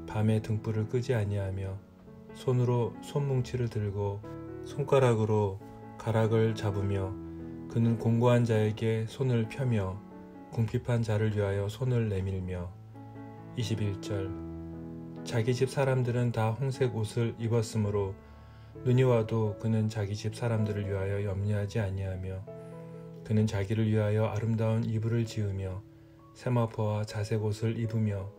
밤에 등불을 끄지 아니하며 손으로 손뭉치를 들고 손가락으로 가락을 잡으며 그는 공고한 자에게 손을 펴며 궁핍한 자를 위하여 손을 내밀며 21절 자기 집 사람들은 다 홍색 옷을 입었으므로 눈이 와도 그는 자기 집 사람들을 위하여 염려하지 아니하며 그는 자기를 위하여 아름다운 이불을 지으며 세마포와 자색 옷을 입으며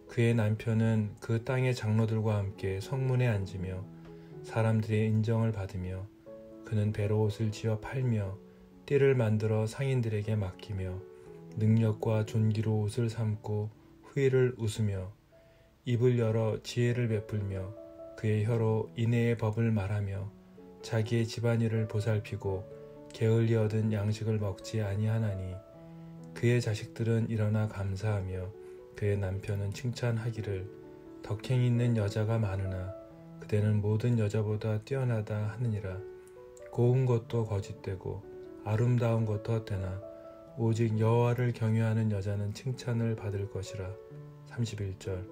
그의 남편은 그 땅의 장로들과 함께 성문에 앉으며 사람들의 인정을 받으며 그는 배로 옷을 지어 팔며 띠를 만들어 상인들에게 맡기며 능력과 존귀로 옷을 삼고 후일을 웃으며 입을 열어 지혜를 베풀며 그의 혀로 인애의 법을 말하며 자기의 집안일을 보살피고 게을리 얻은 양식을 먹지 아니하나니 그의 자식들은 일어나 감사하며 그의 남편은 칭찬하기를 덕행 있는 여자가 많으나 그대는 모든 여자보다 뛰어나다 하느니라. 고운 것도 거짓되고 아름다운 것도 헛되나 오직 여호와를 경외하는 여자는 칭찬을 받을 것이라. 31절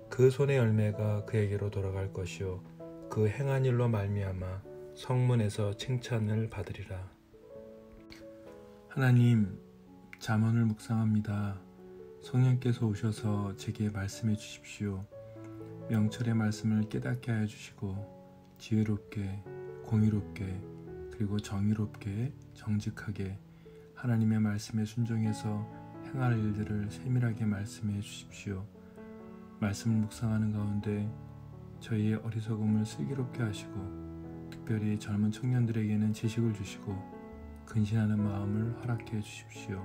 그 손의 열매가 그에게로 돌아갈 것이요 그 행한 일로 말미암아 성문에서 칭찬을 받으리라. 하나님, 잠언을 묵상합니다. 성령께서 오셔서 제게 말씀해 주십시오. 명철의 말씀을 깨닫게 하여 주시고 지혜롭게, 공의롭게, 그리고 정의롭게, 정직하게 하나님의 말씀에 순종해서 행할 일들을 세밀하게 말씀해 주십시오. 말씀을 묵상하는 가운데 저희의 어리석음을 슬기롭게 하시고 특별히 젊은 청년들에게는 지식을 주시고 근신하는 마음을 허락해 주십시오.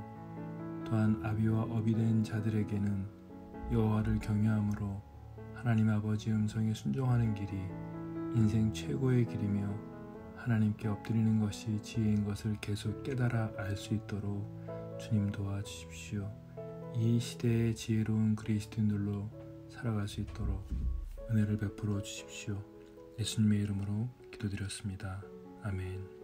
또한 아비와 업이 된 자들에게는 여호와를 경외함으로 하나님 아버지의 음성에 순종하는 길이 인생 최고의 길이며 하나님께 엎드리는 것이 지혜인 것을 계속 깨달아 알 수 있도록 주님 도와주십시오. 이 시대의 지혜로운 그리스도인들로 살아갈 수 있도록 은혜를 베풀어 주십시오. 예수님의 이름으로 기도드렸습니다. 아멘.